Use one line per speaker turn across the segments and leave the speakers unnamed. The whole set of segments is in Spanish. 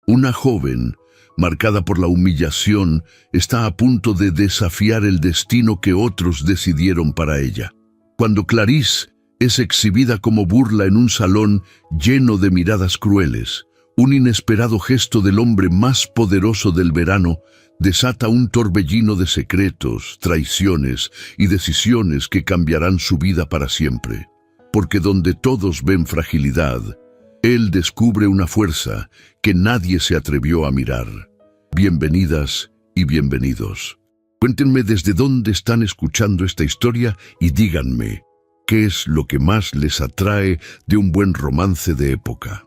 Una joven, marcada por la humillación, está a punto de desafiar el destino que otros decidieron para ella. Cuando Clarice es exhibida como burla en un salón lleno de miradas crueles, un inesperado gesto del hombre más poderoso del verano desata un torbellino de secretos, traiciones y decisiones que cambiarán su vida para siempre. Porque donde todos ven fragilidad, él descubre una fuerza que nadie se atrevió a mirar. Bienvenidas y bienvenidos. Cuéntenme desde dónde están escuchando esta historia y díganme, ¿qué es lo que más les atrae de un buen romance de época?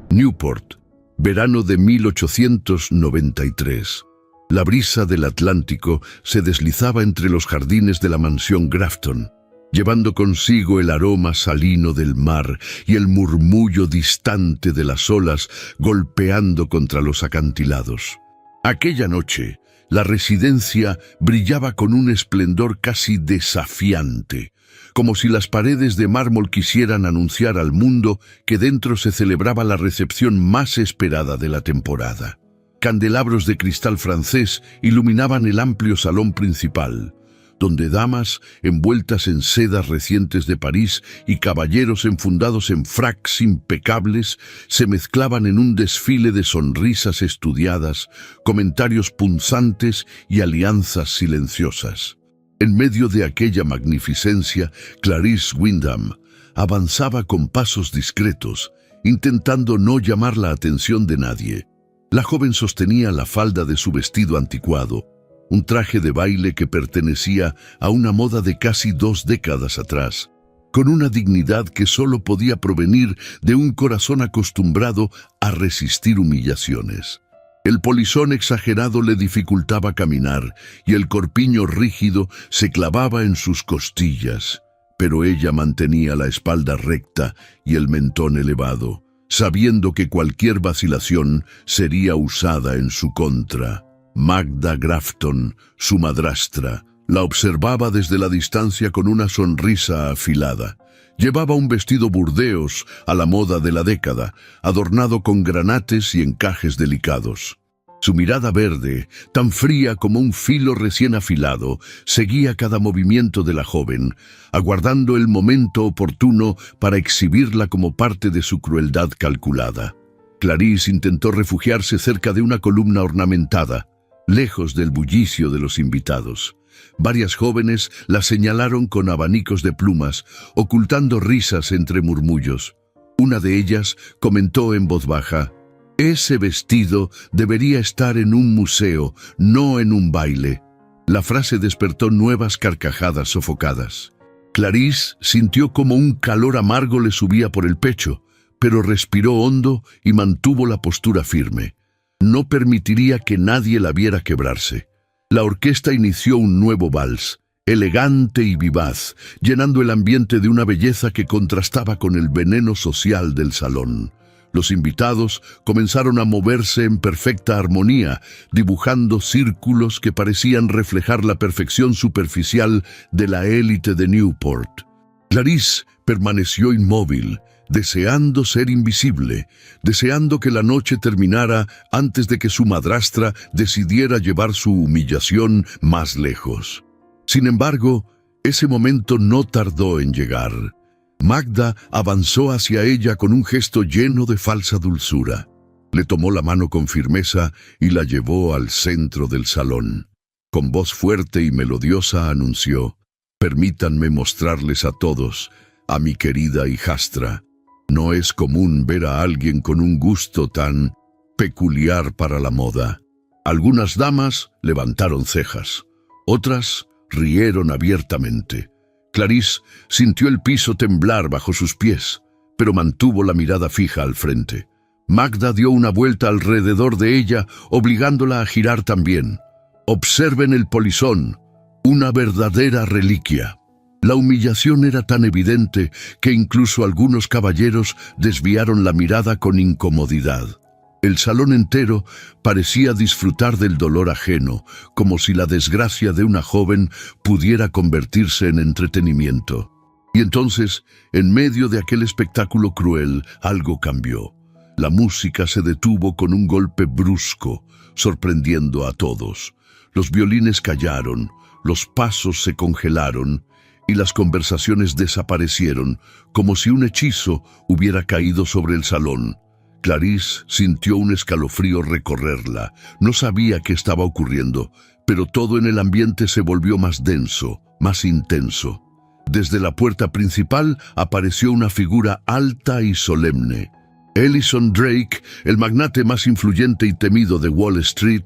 Newport, verano de 1893. La brisa del Atlántico se deslizaba entre los jardines de la mansión Grafton, llevando consigo el aroma salino del mar y el murmullo distante de las olas golpeando contra los acantilados. Aquella noche, la residencia brillaba con un esplendor casi desafiante, como si las paredes de mármol quisieran anunciar al mundo que dentro se celebraba la recepción más esperada de la temporada. Candelabros de cristal francés iluminaban el amplio salón principal, donde damas envueltas en sedas recientes de París y caballeros enfundados en fracs impecables se mezclaban en un desfile de sonrisas estudiadas, comentarios punzantes y alianzas silenciosas. En medio de aquella magnificencia, Clarice Wyndham avanzaba con pasos discretos, intentando no llamar la atención de nadie. La joven sostenía la falda de su vestido anticuado, un traje de baile que pertenecía a una moda de casi 2 décadas atrás, con una dignidad que solo podía provenir de un corazón acostumbrado a resistir humillaciones. El polizón exagerado le dificultaba caminar y el corpiño rígido se clavaba en sus costillas, pero ella mantenía la espalda recta y el mentón elevado, sabiendo que cualquier vacilación sería usada en su contra. Magda Grafton, su madrastra, la observaba desde la distancia con una sonrisa afilada. Llevaba un vestido burdeos a la moda de la década, adornado con granates y encajes delicados. Su mirada verde, tan fría como un filo recién afilado, seguía cada movimiento de la joven, aguardando el momento oportuno para exhibirla como parte de su crueldad calculada. Clarice intentó refugiarse cerca de una columna ornamentada, lejos del bullicio de los invitados. Varias jóvenes la señalaron con abanicos de plumas, ocultando risas entre murmullos. Una de ellas comentó en voz baja: «Ese vestido debería estar en un museo, no en un baile». La frase despertó nuevas carcajadas sofocadas. Clarice sintió como un calor amargo le subía por el pecho, pero respiró hondo y mantuvo la postura firme. No permitiría que nadie la viera quebrarse. La orquesta inició un nuevo vals, elegante y vivaz, llenando el ambiente de una belleza que contrastaba con el veneno social del salón. Los invitados comenzaron a moverse en perfecta armonía, dibujando círculos que parecían reflejar la perfección superficial de la élite de Newport. Clarice permaneció inmóvil, deseando ser invisible, deseando que la noche terminara antes de que su madrastra decidiera llevar su humillación más lejos. Sin embargo, ese momento no tardó en llegar. Magda avanzó hacia ella con un gesto lleno de falsa dulzura. Le tomó la mano con firmeza y la llevó al centro del salón. Con voz fuerte y melodiosa anunció: «Permítanme mostrarles a todos a mi querida hijastra. No es común ver a alguien con un gusto tan peculiar para la moda». Algunas damas levantaron cejas, otras rieron abiertamente. Clarice sintió el piso temblar bajo sus pies, pero mantuvo la mirada fija al frente. Magda dio una vuelta alrededor de ella, obligándola a girar también. «Observen el polizón, una verdadera reliquia». La humillación era tan evidente que incluso algunos caballeros desviaron la mirada con incomodidad. El salón entero parecía disfrutar del dolor ajeno, como si la desgracia de una joven pudiera convertirse en entretenimiento. Y entonces, en medio de aquel espectáculo cruel, algo cambió. La música se detuvo con un golpe brusco, sorprendiendo a todos. Los violines callaron, los pasos se congelaron y las conversaciones desaparecieron, como si un hechizo hubiera caído sobre el salón. Clarice sintió un escalofrío recorrerla. No sabía qué estaba ocurriendo, pero todo en el ambiente se volvió más denso, más intenso. Desde la puerta principal apareció una figura alta y solemne. Ellison Drake, el magnate más influyente y temido de Wall Street,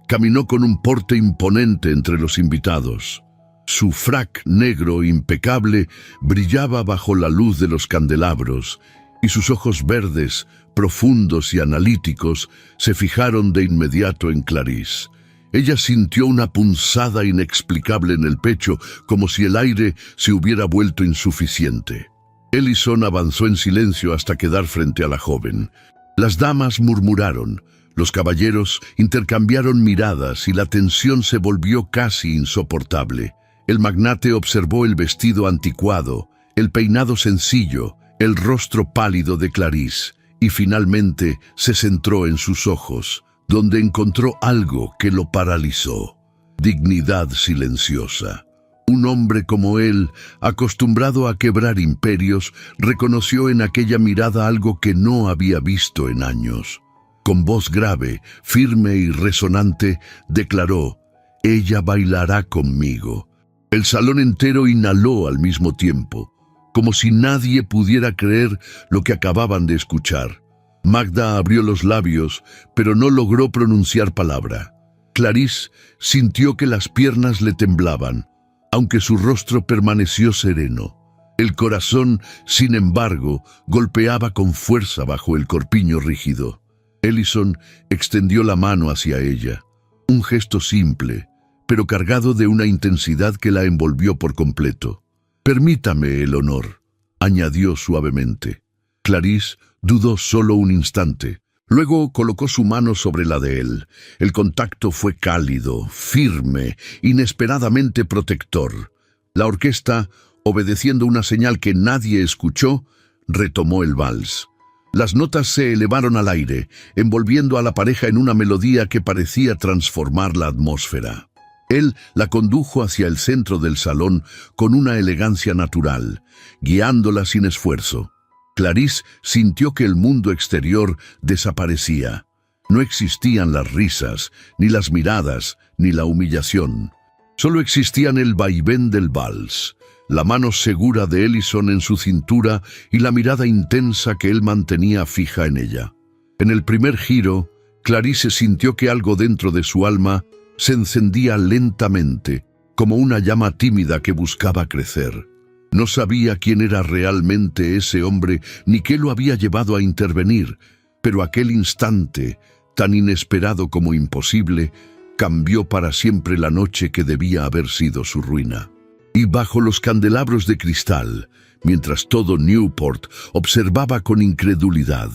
caminó con un porte imponente entre los invitados. Su frac negro impecable brillaba bajo la luz de los candelabros, y sus ojos verdes, profundos y analíticos, se fijaron de inmediato en Clarice. Ella sintió una punzada inexplicable en el pecho, como si el aire se hubiera vuelto insuficiente. Ellison avanzó en silencio hasta quedar frente a la joven. Las damas murmuraron, los caballeros intercambiaron miradas y la tensión se volvió casi insoportable. El magnate observó el vestido anticuado, el peinado sencillo, el rostro pálido de Clarice, y finalmente se centró en sus ojos, donde encontró algo que lo paralizó: dignidad silenciosa. Un hombre como él, acostumbrado a quebrar imperios, reconoció en aquella mirada algo que no había visto en años. Con voz grave, firme y resonante, declaró: «Ella bailará conmigo». El salón entero inhaló al mismo tiempo, como si nadie pudiera creer lo que acababan de escuchar. Magda abrió los labios, pero no logró pronunciar palabra. Clarice sintió que las piernas le temblaban, aunque su rostro permaneció sereno. El corazón, sin embargo, golpeaba con fuerza bajo el corpiño rígido. Ellison extendió la mano hacia ella, un gesto simple, pero cargado de una intensidad que la envolvió por completo. «Permítame el honor», añadió suavemente. Clarice dudó solo un instante. Luego colocó su mano sobre la de él. El contacto fue cálido, firme, inesperadamente protector. La orquesta, obedeciendo una señal que nadie escuchó, retomó el vals. Las notas se elevaron al aire, envolviendo a la pareja en una melodía que parecía transformar la atmósfera. Él la condujo hacia el centro del salón con una elegancia natural, guiándola sin esfuerzo. Clarice sintió que el mundo exterior desaparecía. No existían las risas, ni las miradas, ni la humillación. Solo existían el vaivén del vals, la mano segura de Ellison en su cintura y la mirada intensa que él mantenía fija en ella. En el primer giro, Clarice sintió que algo dentro de su alma se encendía lentamente, como una llama tímida que buscaba crecer. No sabía quién era realmente ese hombre ni qué lo había llevado a intervenir, pero aquel instante, tan inesperado como imposible, cambió para siempre la noche que debía haber sido su ruina. Y bajo los candelabros de cristal, mientras todo Newport observaba con incredulidad,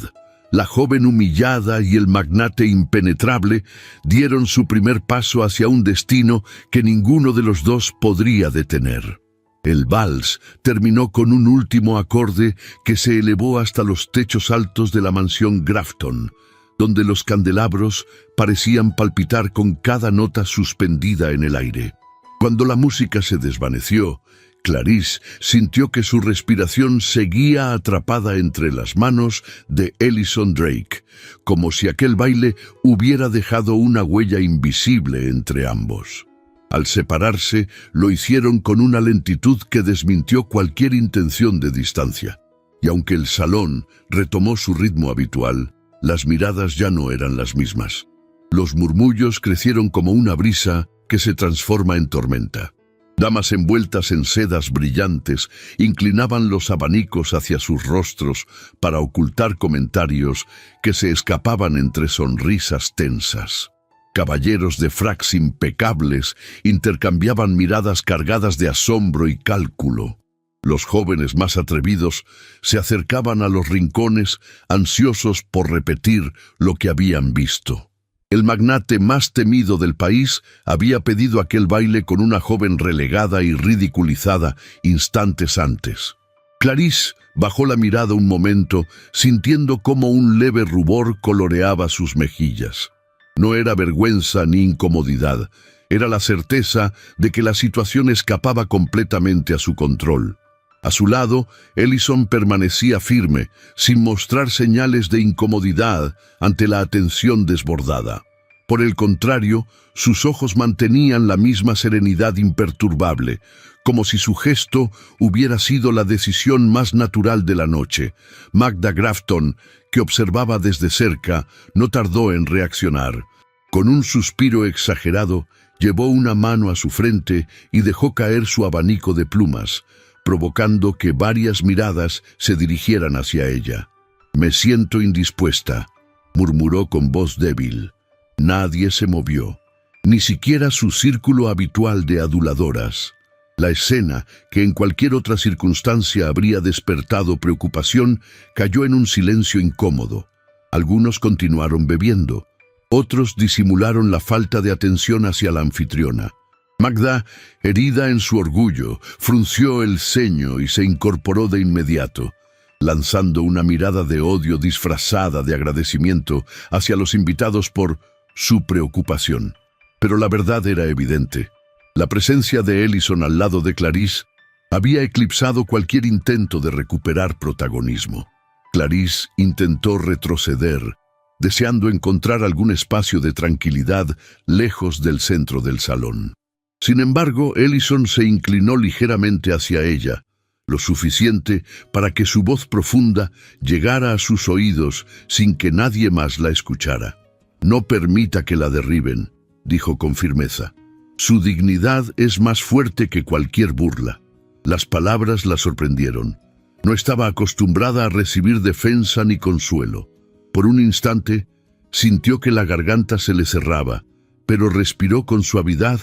la joven humillada y el magnate impenetrable dieron su primer paso hacia un destino que ninguno de los dos podría detener. El vals terminó con un último acorde que se elevó hasta los techos altos de la mansión Grafton, donde los candelabros parecían palpitar con cada nota suspendida en el aire. Cuando la música se desvaneció, Clarice sintió que su respiración seguía atrapada entre las manos de Ellison Drake, como si aquel baile hubiera dejado una huella invisible entre ambos. Al separarse, lo hicieron con una lentitud que desmintió cualquier intención de distancia. Y aunque el salón retomó su ritmo habitual, las miradas ya no eran las mismas. Los murmullos crecieron como una brisa que se transforma en tormenta. Damas envueltas en sedas brillantes inclinaban los abanicos hacia sus rostros para ocultar comentarios que se escapaban entre sonrisas tensas. Caballeros de fracs impecables intercambiaban miradas cargadas de asombro y cálculo. Los jóvenes más atrevidos se acercaban a los rincones, ansiosos por repetir lo que habían visto. El magnate más temido del país había pedido aquel baile con una joven relegada y ridiculizada instantes antes. Clarice bajó la mirada un momento, sintiendo cómo un leve rubor coloreaba sus mejillas. No era vergüenza ni incomodidad, era la certeza de que la situación escapaba completamente a su control. A su lado, Ellison permanecía firme, sin mostrar señales de incomodidad ante la atención desbordada. Por el contrario, sus ojos mantenían la misma serenidad imperturbable, como si su gesto hubiera sido la decisión más natural de la noche. Magda Grafton, que observaba desde cerca, no tardó en reaccionar. Con un suspiro exagerado, llevó una mano a su frente y dejó caer su abanico de plumas, provocando que varias miradas se dirigieran hacia ella. «Me siento indispuesta», murmuró con voz débil. Nadie se movió, ni siquiera su círculo habitual de aduladoras. La escena, que en cualquier otra circunstancia habría despertado preocupación, cayó en un silencio incómodo. Algunos continuaron bebiendo, otros disimularon la falta de atención hacia la anfitriona. Magda, herida en su orgullo, frunció el ceño y se incorporó de inmediato, lanzando una mirada de odio disfrazada de agradecimiento hacia los invitados por su preocupación. Pero la verdad era evidente. La presencia de Ellison al lado de Clarice había eclipsado cualquier intento de recuperar protagonismo. Clarice intentó retroceder, deseando encontrar algún espacio de tranquilidad lejos del centro del salón. Sin embargo, Ellison se inclinó ligeramente hacia ella, lo suficiente para que su voz profunda llegara a sus oídos sin que nadie más la escuchara. «No permita que la derriben», dijo con firmeza. «Su dignidad es más fuerte que cualquier burla». Las palabras la sorprendieron. No estaba acostumbrada a recibir defensa ni consuelo. Por un instante, sintió que la garganta se le cerraba, pero respiró con suavidad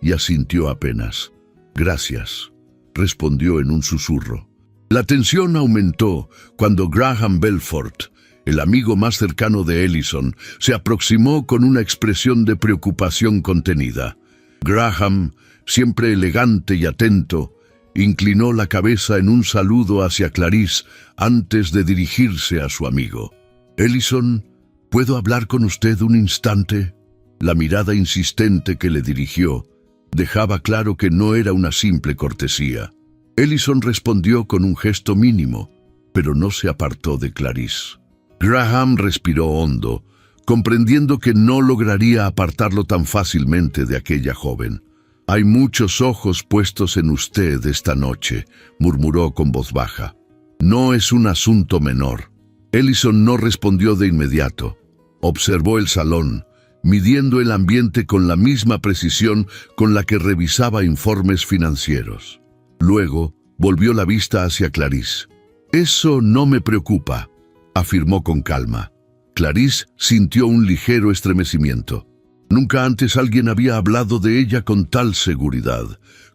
y asintió apenas. «Gracias», respondió en un susurro. La tensión aumentó cuando Graham Belfort, el amigo más cercano de Ellison, se aproximó con una expresión de preocupación contenida. Graham, siempre elegante y atento, inclinó la cabeza en un saludo hacia Clarice antes de dirigirse a su amigo. «Ellison, ¿puedo hablar con usted un instante?» La mirada insistente que le dirigió dejaba claro que no era una simple cortesía. Ellison respondió con un gesto mínimo, pero no se apartó de Clarice. Graham respiró hondo, comprendiendo que no lograría apartarlo tan fácilmente de aquella joven. «Hay muchos ojos puestos en usted esta noche», murmuró con voz baja. «No es un asunto menor». Ellison no respondió de inmediato. Observó el salón, midiendo el ambiente con la misma precisión con la que revisaba informes financieros. Luego, volvió la vista hacia Clarice. «Eso no me preocupa», afirmó con calma. Clarice sintió un ligero estremecimiento. Nunca antes alguien había hablado de ella con tal seguridad,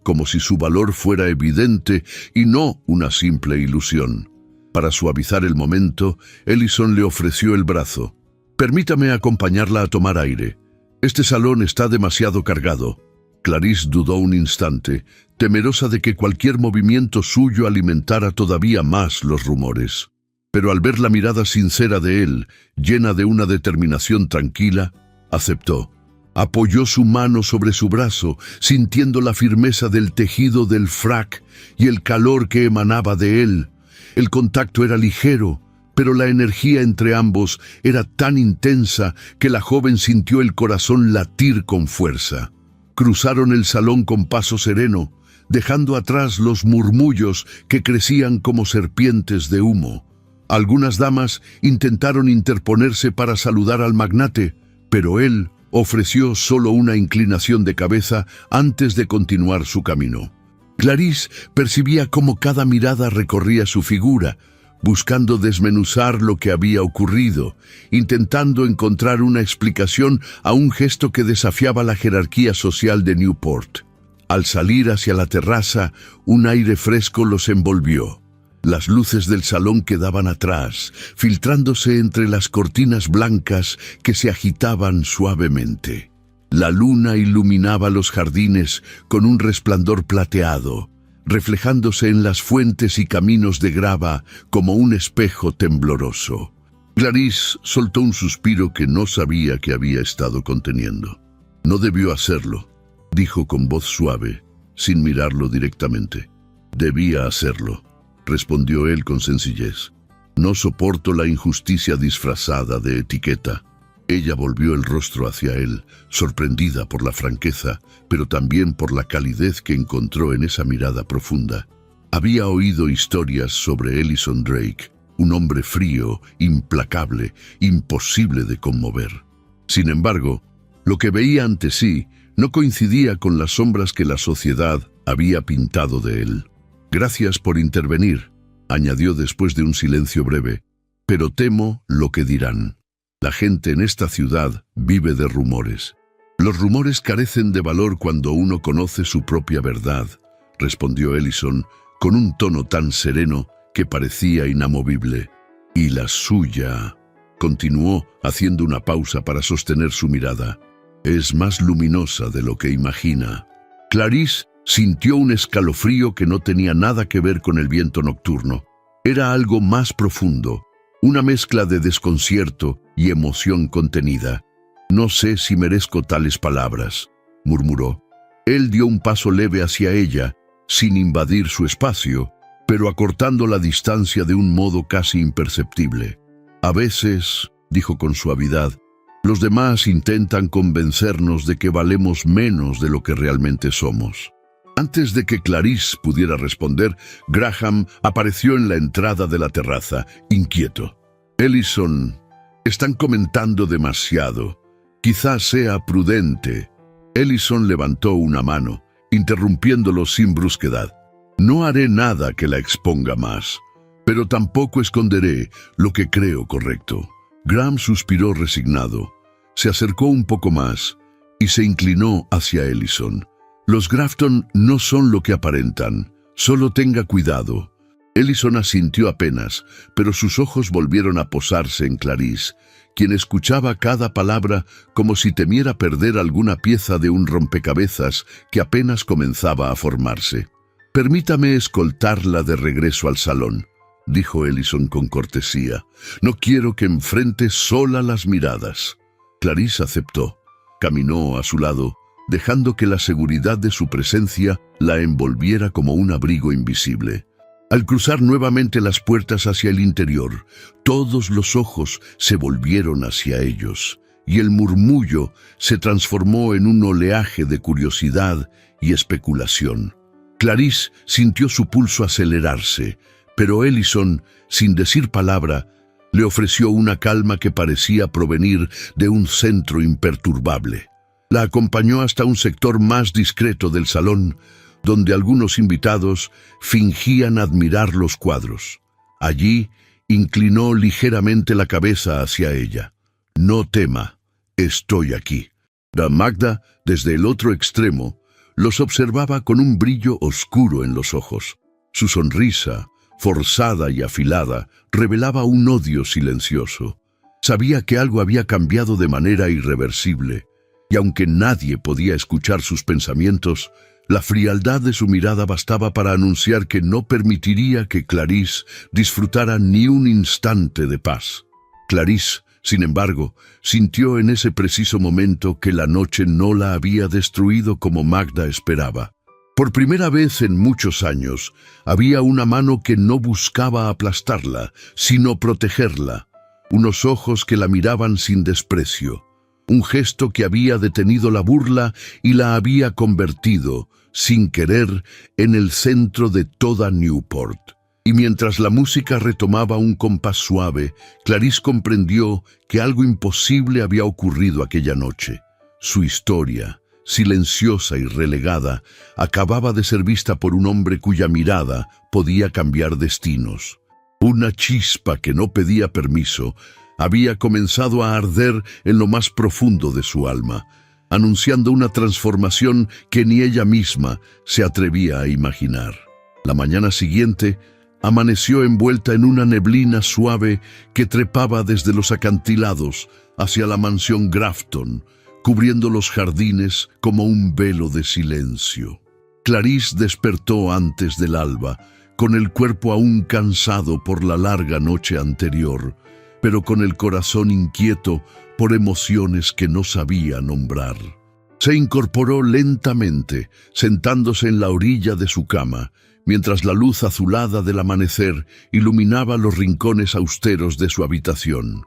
como si su valor fuera evidente y no una simple ilusión. Para suavizar el momento, Ellison le ofreció el brazo. «Permítame acompañarla a tomar aire. Este salón está demasiado cargado». Clarice dudó un instante, temerosa de que cualquier movimiento suyo alimentara todavía más los rumores. Pero al ver la mirada sincera de él, llena de una determinación tranquila, aceptó. Apoyó su mano sobre su brazo, sintiendo la firmeza del tejido del frac y el calor que emanaba de él. El contacto era ligero, pero la energía entre ambos era tan intensa que la joven sintió el corazón latir con fuerza. Cruzaron el salón con paso sereno, dejando atrás los murmullos que crecían como serpientes de humo. Algunas damas intentaron interponerse para saludar al magnate, pero él ofreció solo una inclinación de cabeza antes de continuar su camino. Clarice percibía cómo cada mirada recorría su figura, buscando desmenuzar lo que había ocurrido, intentando encontrar una explicación a un gesto que desafiaba la jerarquía social de Newport. Al salir hacia la terraza, un aire fresco los envolvió. Las luces del salón quedaban atrás, filtrándose entre las cortinas blancas que se agitaban suavemente. La luna iluminaba los jardines con un resplandor plateado, reflejándose en las fuentes y caminos de grava como un espejo tembloroso. Clarice soltó un suspiro que no sabía que había estado conteniendo. «No debió hacerlo», dijo con voz suave, sin mirarlo directamente. «Debía hacerlo», respondió él con sencillez. «No soporto la injusticia disfrazada de etiqueta». Ella volvió el rostro hacia él, sorprendida por la franqueza, pero también por la calidez que encontró en esa mirada profunda. Había oído historias sobre Ellison Drake, un hombre frío, implacable, imposible de conmover. Sin embargo, lo que veía ante sí no coincidía con las sombras que la sociedad había pintado de él. «Gracias por intervenir», añadió después de un silencio breve, «pero temo lo que dirán. La gente en esta ciudad vive de rumores». «Los rumores carecen de valor cuando uno conoce su propia verdad», respondió Ellison con un tono tan sereno que parecía inamovible. «Y la suya», continuó haciendo una pausa para sostener su mirada, «es más luminosa de lo que imagina». Clarice sintió un escalofrío que no tenía nada que ver con el viento nocturno. Era algo más profundo, una mezcla de desconcierto y emoción contenida. «No sé si merezco tales palabras», murmuró. Él dio un paso leve hacia ella, sin invadir su espacio, pero acortando la distancia de un modo casi imperceptible. «A veces», dijo con suavidad, «los demás intentan convencernos de que valemos menos de lo que realmente somos». Antes de que Clarice pudiera responder, Graham apareció en la entrada de la terraza, inquieto. «Ellison, están comentando demasiado. Quizás sea prudente». Ellison levantó una mano, interrumpiéndolo sin brusquedad. «No haré nada que la exponga más, pero tampoco esconderé lo que creo correcto». Graham suspiró resignado, se acercó un poco más y se inclinó hacia Ellison. «Los Grafton no son lo que aparentan. Solo tenga cuidado». Ellison asintió apenas, pero sus ojos volvieron a posarse en Clarice, quien escuchaba cada palabra como si temiera perder alguna pieza de un rompecabezas que apenas comenzaba a formarse. «Permítame escoltarla de regreso al salón», dijo Ellison con cortesía. «No quiero que enfrente sola las miradas». Clarice aceptó. Caminó a su lado, dejando que la seguridad de su presencia la envolviera como un abrigo invisible. Al cruzar nuevamente las puertas hacia el interior, todos los ojos se volvieron hacia ellos, y el murmullo se transformó en un oleaje de curiosidad y especulación. Clarice sintió su pulso acelerarse, pero Ellison, sin decir palabra, le ofreció una calma que parecía provenir de un centro imperturbable. La acompañó hasta un sector más discreto del salón, donde algunos invitados fingían admirar los cuadros. Allí inclinó ligeramente la cabeza hacia ella. «No tema, estoy aquí». Magda, desde el otro extremo, los observaba con un brillo oscuro en los ojos. Su sonrisa, forzada y afilada, revelaba un odio silencioso. Sabía que algo había cambiado de manera irreversible, y aunque nadie podía escuchar sus pensamientos, la frialdad de su mirada bastaba para anunciar que no permitiría que Clarice disfrutara ni un instante de paz. Clarice, sin embargo, sintió en ese preciso momento que la noche no la había destruido como Magda esperaba. Por primera vez en muchos años, había una mano que no buscaba aplastarla, sino protegerla, unos ojos que la miraban sin desprecio, un gesto que había detenido la burla y la había convertido, sin querer, en el centro de toda Newport. Y mientras la música retomaba un compás suave, Clarice comprendió que algo imposible había ocurrido aquella noche. Su historia, silenciosa y relegada, acababa de ser vista por un hombre cuya mirada podía cambiar destinos. Una chispa que no pedía permiso había comenzado a arder en lo más profundo de su alma, anunciando una transformación que ni ella misma se atrevía a imaginar. La mañana siguiente, amaneció envuelta en una neblina suave que trepaba desde los acantilados hacia la mansión Grafton, cubriendo los jardines como un velo de silencio. Clarice despertó antes del alba, con el cuerpo aún cansado por la larga noche anterior, pero con el corazón inquieto por emociones que no sabía nombrar. Se incorporó lentamente, sentándose en la orilla de su cama, mientras la luz azulada del amanecer iluminaba los rincones austeros de su habitación.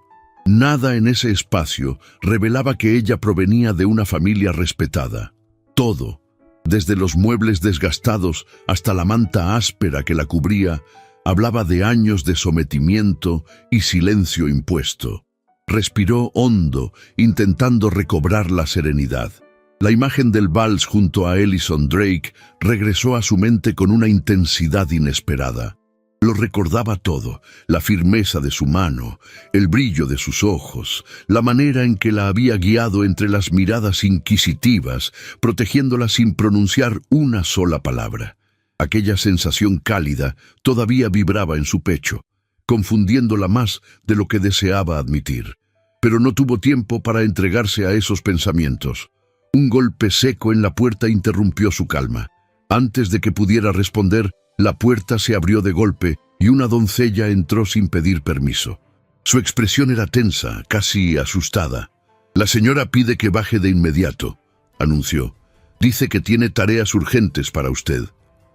Nada en ese espacio revelaba que ella provenía de una familia respetada. Todo, desde los muebles desgastados hasta la manta áspera que la cubría, hablaba de años de sometimiento y silencio impuesto. Respiró hondo, intentando recobrar la serenidad. La imagen del vals junto a Ellison Drake regresó a su mente con una intensidad inesperada. Lo recordaba todo: la firmeza de su mano, el brillo de sus ojos, la manera en que la había guiado entre las miradas inquisitivas, protegiéndola sin pronunciar una sola palabra. Aquella sensación cálida todavía vibraba en su pecho, confundiéndola más de lo que deseaba admitir. Pero no tuvo tiempo para entregarse a esos pensamientos. Un golpe seco en la puerta interrumpió su calma. Antes de que pudiera responder, la puerta se abrió de golpe y una doncella entró sin pedir permiso. Su expresión era tensa, casi asustada. «La señora pide que baje de inmediato», anunció. «Dice que tiene tareas urgentes para usted».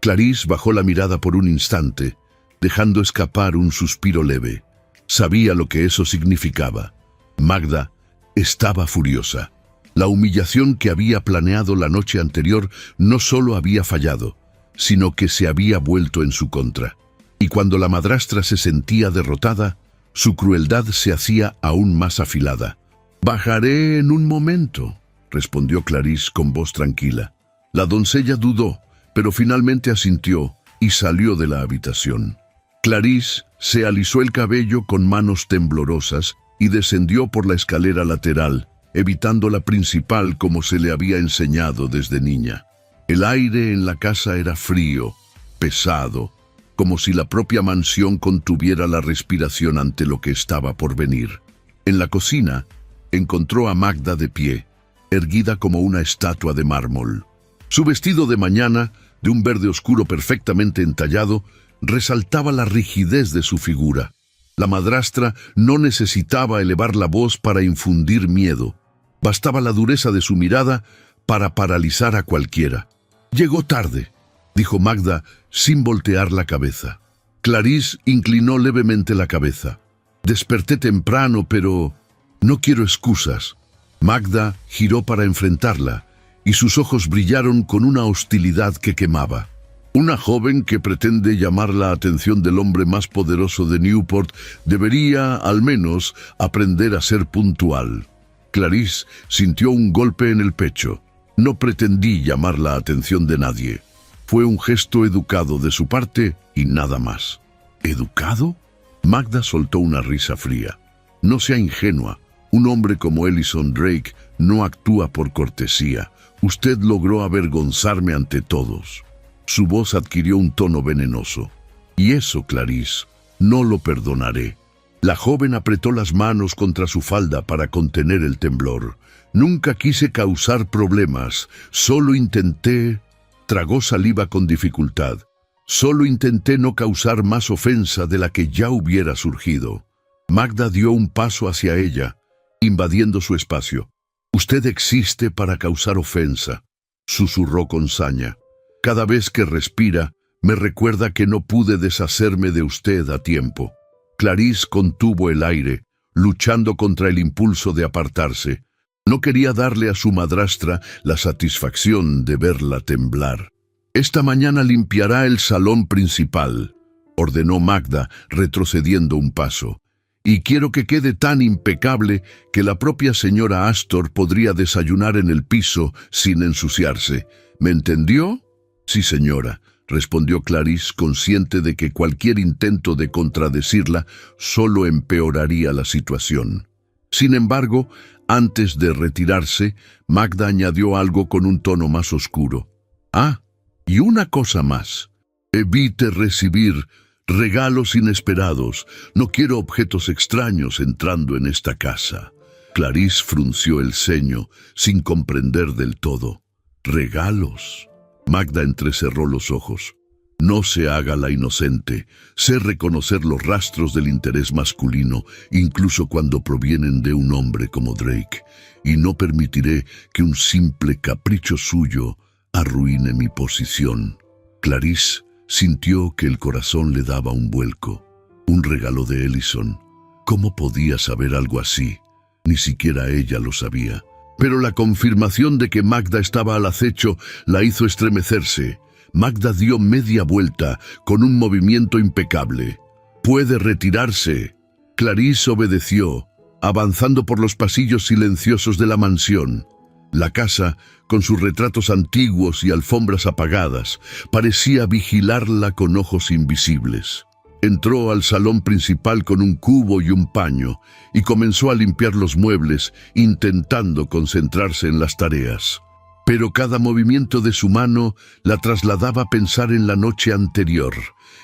Clarice bajó la mirada por un instante, dejando escapar un suspiro leve. Sabía lo que eso significaba. Magda estaba furiosa. La humillación que había planeado la noche anterior no solo había fallado, sino que se había vuelto en su contra. Y cuando la madrastra se sentía derrotada, su crueldad se hacía aún más afilada. «Bajaré en un momento», respondió Clarice con voz tranquila. La doncella dudó, pero finalmente asintió y salió de la habitación. Clarice se alisó el cabello con manos temblorosas y descendió por la escalera lateral, evitando la principal como se le había enseñado desde niña. El aire en la casa era frío, pesado, como si la propia mansión contuviera la respiración ante lo que estaba por venir. En la cocina, encontró a Magda de pie, erguida como una estatua de mármol. Su vestido de mañana, de un verde oscuro perfectamente entallado, resaltaba la rigidez de su figura. La madrastra no necesitaba elevar la voz para infundir miedo. Bastaba la dureza de su mirada para paralizar a cualquiera. «Llegó tarde», dijo Magda sin voltear la cabeza. Clarice inclinó levemente la cabeza. «Desperté temprano, pero no quiero excusas». Magda giró para enfrentarla, y sus ojos brillaron con una hostilidad que quemaba. «Una joven que pretende llamar la atención del hombre más poderoso de Newport debería, al menos, aprender a ser puntual». Clarice sintió un golpe en el pecho. «No pretendí llamar la atención de nadie. Fue un gesto educado de su parte y nada más». «¿Educado?». Magda soltó una risa fría. «No sea ingenua. Un hombre como Ellison Drake no actúa por cortesía. Usted logró avergonzarme ante todos». Su voz adquirió un tono venenoso. «Y eso, Clarice, no lo perdonaré». La joven apretó las manos contra su falda para contener el temblor. «Nunca quise causar problemas. Solo intenté...». Tragó saliva con dificultad. «Solo intenté no causar más ofensa de la que ya hubiera surgido». Magda dio un paso hacia ella, invadiendo su espacio. «Usted existe para causar ofensa», susurró con saña. «Cada vez que respira, me recuerda que no pude deshacerme de usted a tiempo». Clarice contuvo el aire, luchando contra el impulso de apartarse. No quería darle a su madrastra la satisfacción de verla temblar. «Esta mañana limpiará el salón principal», ordenó Magda, retrocediendo un paso. «Y quiero que quede tan impecable que la propia señora Astor podría desayunar en el piso sin ensuciarse. ¿Me entendió?». «Sí, señora», respondió Clarice, consciente de que cualquier intento de contradecirla solo empeoraría la situación. Sin embargo, antes de retirarse, Magda añadió algo con un tono más oscuro. «Ah, y una cosa más. Evite recibir regalos inesperados. No quiero objetos extraños entrando en esta casa». Clarice frunció el ceño, sin comprender del todo. «¿Regalos?». Magda entrecerró los ojos. No se haga la inocente. Sé reconocer los rastros del interés masculino, incluso cuando provienen de un hombre como Drake, y no permitiré que un simple capricho suyo arruine mi posición. Clarice sintió que el corazón le daba un vuelco. Un regalo de Ellison. ¿Cómo podía saber algo así? Ni siquiera ella lo sabía. Pero la confirmación de que Magda estaba al acecho la hizo estremecerse. Magda dio media vuelta con un movimiento impecable. «Puede retirarse». Clarice obedeció, avanzando por los pasillos silenciosos de la mansión. La casa, con sus retratos antiguos y alfombras apagadas, parecía vigilarla con ojos invisibles. Entró al salón principal con un cubo y un paño y comenzó a limpiar los muebles, intentando concentrarse en las tareas. Pero cada movimiento de su mano la trasladaba a pensar en la noche anterior,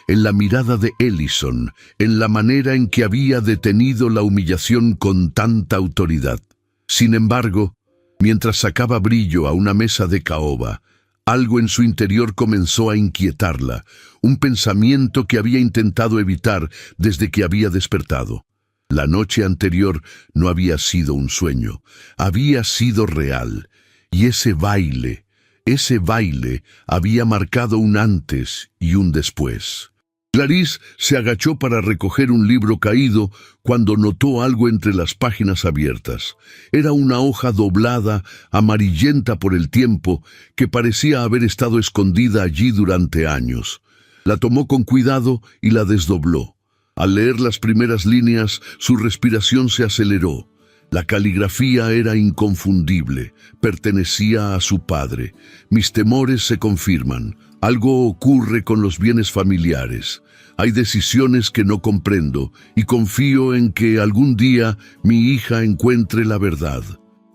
en la mirada de Ellison, en la manera en que había detenido la humillación con tanta autoridad. Sin embargo, mientras sacaba brillo a una mesa de caoba, algo en su interior comenzó a inquietarla, un pensamiento que había intentado evitar desde que había despertado. La noche anterior no había sido un sueño, había sido real. Y ese baile había marcado un antes y un después. Clarice se agachó para recoger un libro caído cuando notó algo entre las páginas abiertas. Era una hoja doblada, amarillenta por el tiempo, que parecía haber estado escondida allí durante años. La tomó con cuidado y la desdobló. Al leer las primeras líneas, su respiración se aceleró. La caligrafía era inconfundible, pertenecía a su padre. Mis temores se confirman. Algo ocurre con los bienes familiares. Hay decisiones que no comprendo y confío en que algún día mi hija encuentre la verdad.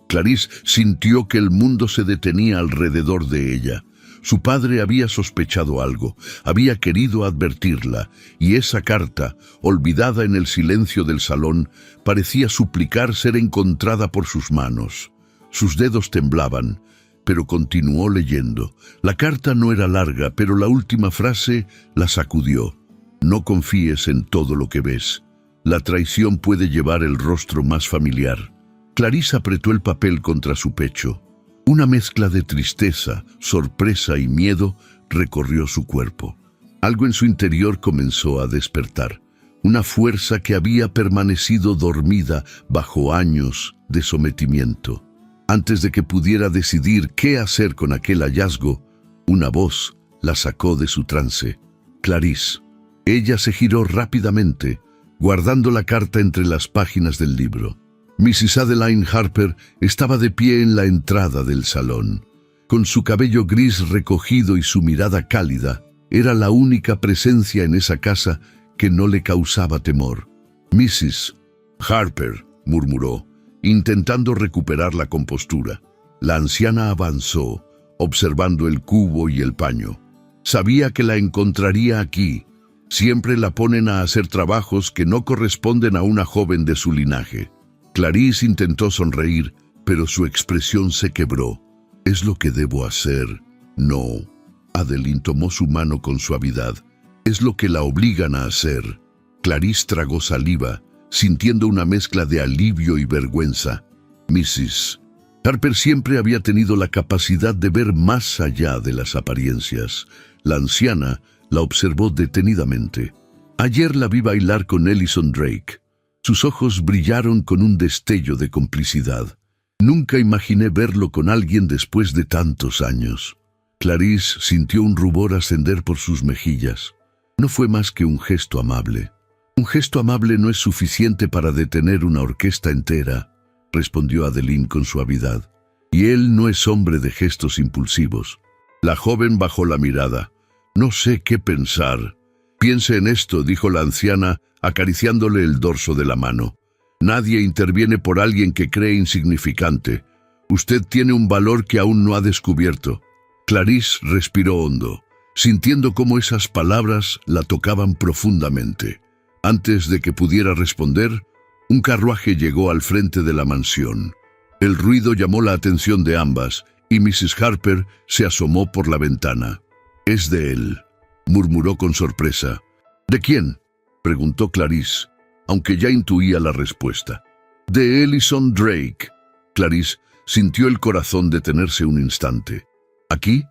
Clarice sintió que el mundo se detenía alrededor de ella. Su padre había sospechado algo, había querido advertirla, y esa carta, olvidada en el silencio del salón, parecía suplicar ser encontrada por sus manos. Sus dedos temblaban, pero continuó leyendo. La carta no era larga, pero la última frase la sacudió. No confíes en todo lo que ves. La traición puede llevar el rostro más familiar. Clarice apretó el papel contra su pecho. Una mezcla de tristeza, sorpresa y miedo recorrió su cuerpo. Algo en su interior comenzó a despertar. Una fuerza que había permanecido dormida bajo años de sometimiento. Antes de que pudiera decidir qué hacer con aquel hallazgo, una voz la sacó de su trance. Clarice. Ella se giró rápidamente, guardando la carta entre las páginas del libro. Mrs. Adeline Harper estaba de pie en la entrada del salón. Con su cabello gris recogido y su mirada cálida, era la única presencia en esa casa que no le causaba temor. «Mrs. Harper», murmuró, intentando recuperar la compostura. La anciana avanzó, observando el cubo y el paño. Sabía que la encontraría aquí. Siempre la ponen a hacer trabajos que no corresponden a una joven de su linaje. Clarice intentó sonreír, pero su expresión se quebró. «¿Es lo que debo hacer?» «No». Adeline tomó su mano con suavidad. «Es lo que la obligan a hacer». Clarice tragó saliva, sintiendo una mezcla de alivio y vergüenza. Mrs. Harper siempre había tenido la capacidad de ver más allá de las apariencias. La anciana la observó detenidamente. «Ayer la vi bailar con Ellison Drake». Sus ojos brillaron con un destello de complicidad. «Nunca imaginé verlo con alguien después de tantos años». Clarice sintió un rubor ascender por sus mejillas. No fue más que un gesto amable. «Un gesto amable no es suficiente para detener una orquesta entera», respondió Adeline con suavidad. «Y él no es hombre de gestos impulsivos». La joven bajó la mirada. «No sé qué pensar». «Piense en esto», dijo la anciana, acariciándole el dorso de la mano. «Nadie interviene por alguien que cree insignificante. Usted tiene un valor que aún no ha descubierto». Clarice respiró hondo, sintiendo cómo esas palabras la tocaban profundamente. Antes de que pudiera responder, un carruaje llegó al frente de la mansión. El ruido llamó la atención de ambas, y Mrs. Harper se asomó por la ventana. «Es de él», murmuró con sorpresa. «¿De quién?», preguntó Clarice, aunque ya intuía la respuesta. «De Ellison Drake». Clarice sintió el corazón detenerse un instante. «¿Aquí?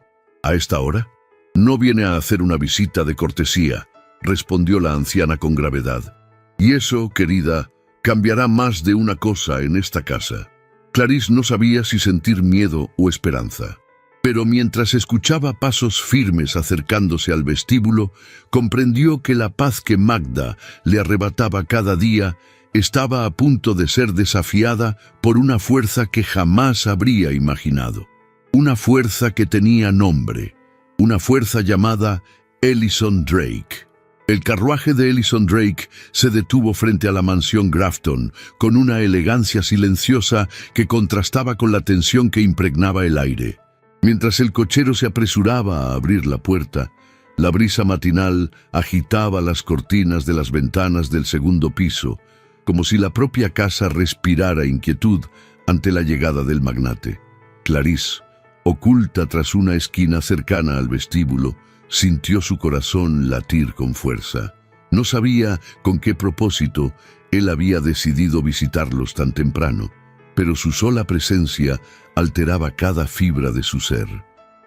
¿A esta hora?» «No viene a hacer una visita de cortesía», respondió la anciana con gravedad. «Y eso, querida, cambiará más de una cosa en esta casa». Clarice no sabía si sentir miedo o esperanza. Pero mientras escuchaba pasos firmes acercándose al vestíbulo, comprendió que la paz que Magda le arrebataba cada día estaba a punto de ser desafiada por una fuerza que jamás habría imaginado. Una fuerza que tenía nombre, una fuerza llamada Ellison Drake. El carruaje de Ellison Drake se detuvo frente a la mansión Grafton con una elegancia silenciosa que contrastaba con la tensión que impregnaba el aire. Mientras el cochero se apresuraba a abrir la puerta, la brisa matinal agitaba las cortinas de las ventanas del segundo piso, como si la propia casa respirara inquietud ante la llegada del magnate. Clarice, oculta tras una esquina cercana al vestíbulo, sintió su corazón latir con fuerza. No sabía con qué propósito él había decidido visitarlos tan temprano, pero su sola presencia alteraba cada fibra de su ser.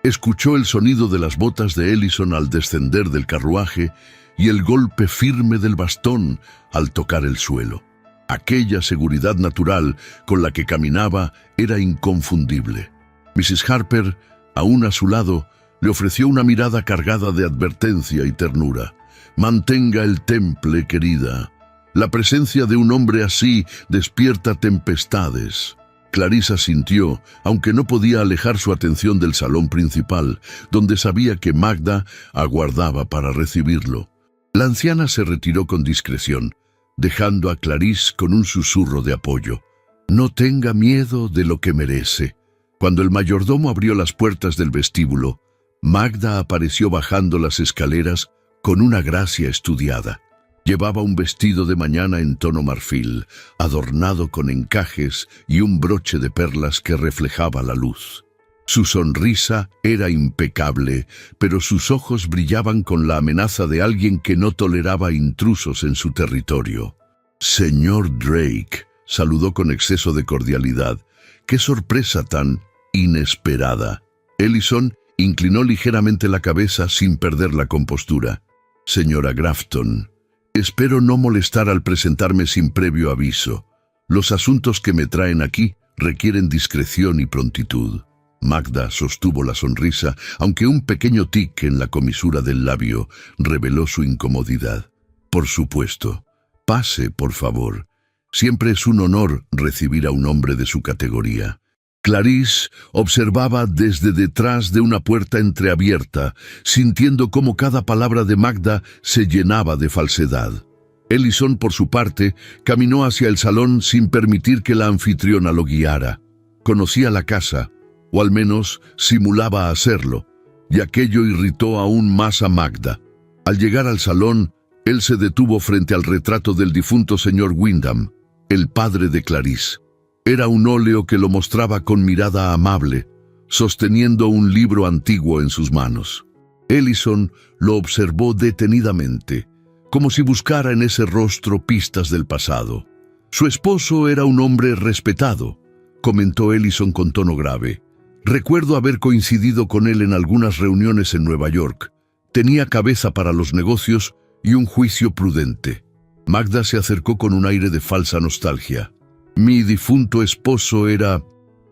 Escuchó el sonido de las botas de Ellison al descender del carruaje y el golpe firme del bastón al tocar el suelo. Aquella seguridad natural con la que caminaba era inconfundible. Mrs. Harper, aún a su lado, le ofreció una mirada cargada de advertencia y ternura. «Mantenga el temple, querida. La presencia de un hombre así despierta tempestades». Clarissa sintió, aunque no podía alejar su atención del salón principal, donde sabía que Magda aguardaba para recibirlo. La anciana se retiró con discreción, dejando a Clarice con un susurro de apoyo. «No tenga miedo de lo que merece». Cuando el mayordomo abrió las puertas del vestíbulo, Magda apareció bajando las escaleras con una gracia estudiada. Llevaba un vestido de mañana en tono marfil, adornado con encajes y un broche de perlas que reflejaba la luz. Su sonrisa era impecable, pero sus ojos brillaban con la amenaza de alguien que no toleraba intrusos en su territorio. «Señor Drake», saludó con exceso de cordialidad. «Qué sorpresa tan inesperada». Ellison inclinó ligeramente la cabeza sin perder la compostura. «Señora Grafton, espero no molestar al presentarme sin previo aviso. Los asuntos que me traen aquí requieren discreción y prontitud». Magda sostuvo la sonrisa, aunque un pequeño tic en la comisura del labio reveló su incomodidad. «Por supuesto. Pase, por favor. Siempre es un honor recibir a un hombre de su categoría». Clarice observaba desde detrás de una puerta entreabierta, sintiendo cómo cada palabra de Magda se llenaba de falsedad. Ellison, por su parte, caminó hacia el salón sin permitir que la anfitriona lo guiara. Conocía la casa, o al menos simulaba hacerlo, y aquello irritó aún más a Magda. Al llegar al salón, él se detuvo frente al retrato del difunto señor Wyndham, el padre de Clarice. Era un óleo que lo mostraba con mirada amable, sosteniendo un libro antiguo en sus manos. Ellison lo observó detenidamente, como si buscara en ese rostro pistas del pasado. «Su esposo era un hombre respetado», comentó Ellison con tono grave. «Recuerdo haber coincidido con él en algunas reuniones en Nueva York. Tenía cabeza para los negocios y un juicio prudente». Magda se acercó con un aire de falsa nostalgia. «Mi difunto esposo era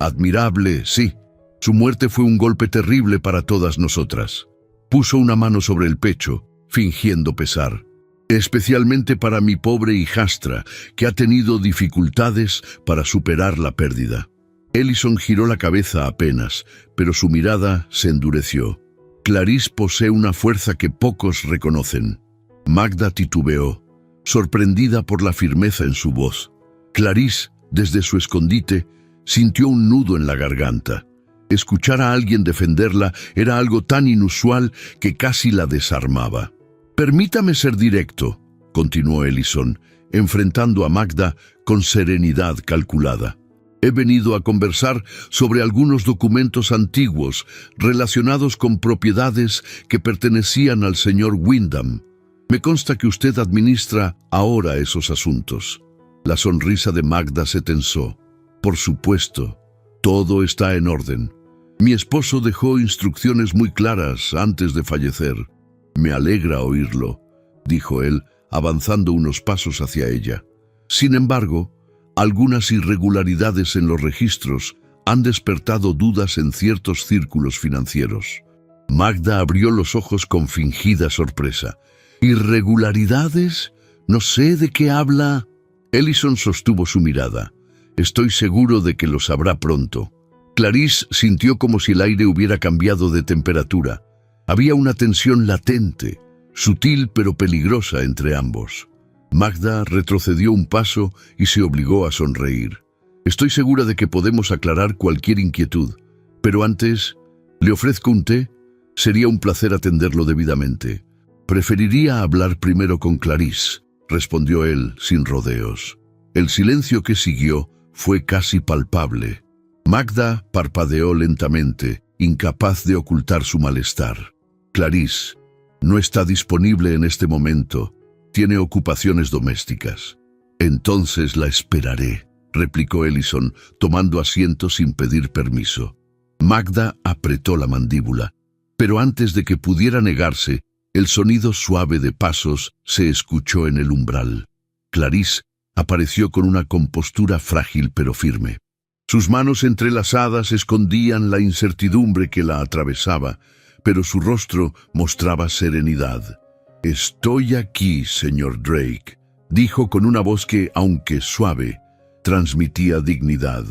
admirable, sí. Su muerte fue un golpe terrible para todas nosotras». Puso una mano sobre el pecho, fingiendo pesar. «Especialmente para mi pobre hijastra, que ha tenido dificultades para superar la pérdida». Ellison giró la cabeza apenas, pero su mirada se endureció. «Clarice posee una fuerza que pocos reconocen». Magda titubeó, sorprendida por la firmeza en su voz. Clarice, desde su escondite, sintió un nudo en la garganta. Escuchar a alguien defenderla era algo tan inusual que casi la desarmaba. «Permítame ser directo», continuó Ellison, enfrentando a Magda con serenidad calculada. He venido a conversar sobre algunos documentos antiguos relacionados con propiedades que pertenecían al señor Wyndham. Me consta que usted administra ahora esos asuntos. La sonrisa de Magda se tensó. Por supuesto, todo está en orden. Mi esposo dejó instrucciones muy claras antes de fallecer. Me alegra oírlo, dijo él, avanzando unos pasos hacia ella. Sin embargo, algunas irregularidades en los registros han despertado dudas en ciertos círculos financieros. Magda abrió los ojos con fingida sorpresa. ¿Irregularidades? No sé de qué habla. Ellison sostuvo su mirada. Estoy seguro de que lo sabrá pronto. Clarice sintió como si el aire hubiera cambiado de temperatura. Había una tensión latente, sutil pero peligrosa entre ambos. Magda retrocedió un paso y se obligó a sonreír. Estoy segura de que podemos aclarar cualquier inquietud, pero antes, ¿le ofrezco un té? Sería un placer atenderlo debidamente. Preferiría hablar primero con Clarice, respondió él sin rodeos. El silencio que siguió fue casi palpable. Magda parpadeó lentamente, incapaz de ocultar su malestar. Clarice, no está disponible en este momento. Tiene ocupaciones domésticas. Entonces la esperaré, replicó Ellison, tomando asiento sin pedir permiso. Magda apretó la mandíbula, pero antes de que pudiera negarse, el sonido suave de pasos se escuchó en el umbral. Clarice apareció con una compostura frágil pero firme. Sus manos entrelazadas escondían la incertidumbre que la atravesaba, pero su rostro mostraba serenidad. «Estoy aquí, señor Drake», dijo con una voz que, aunque suave, transmitía dignidad.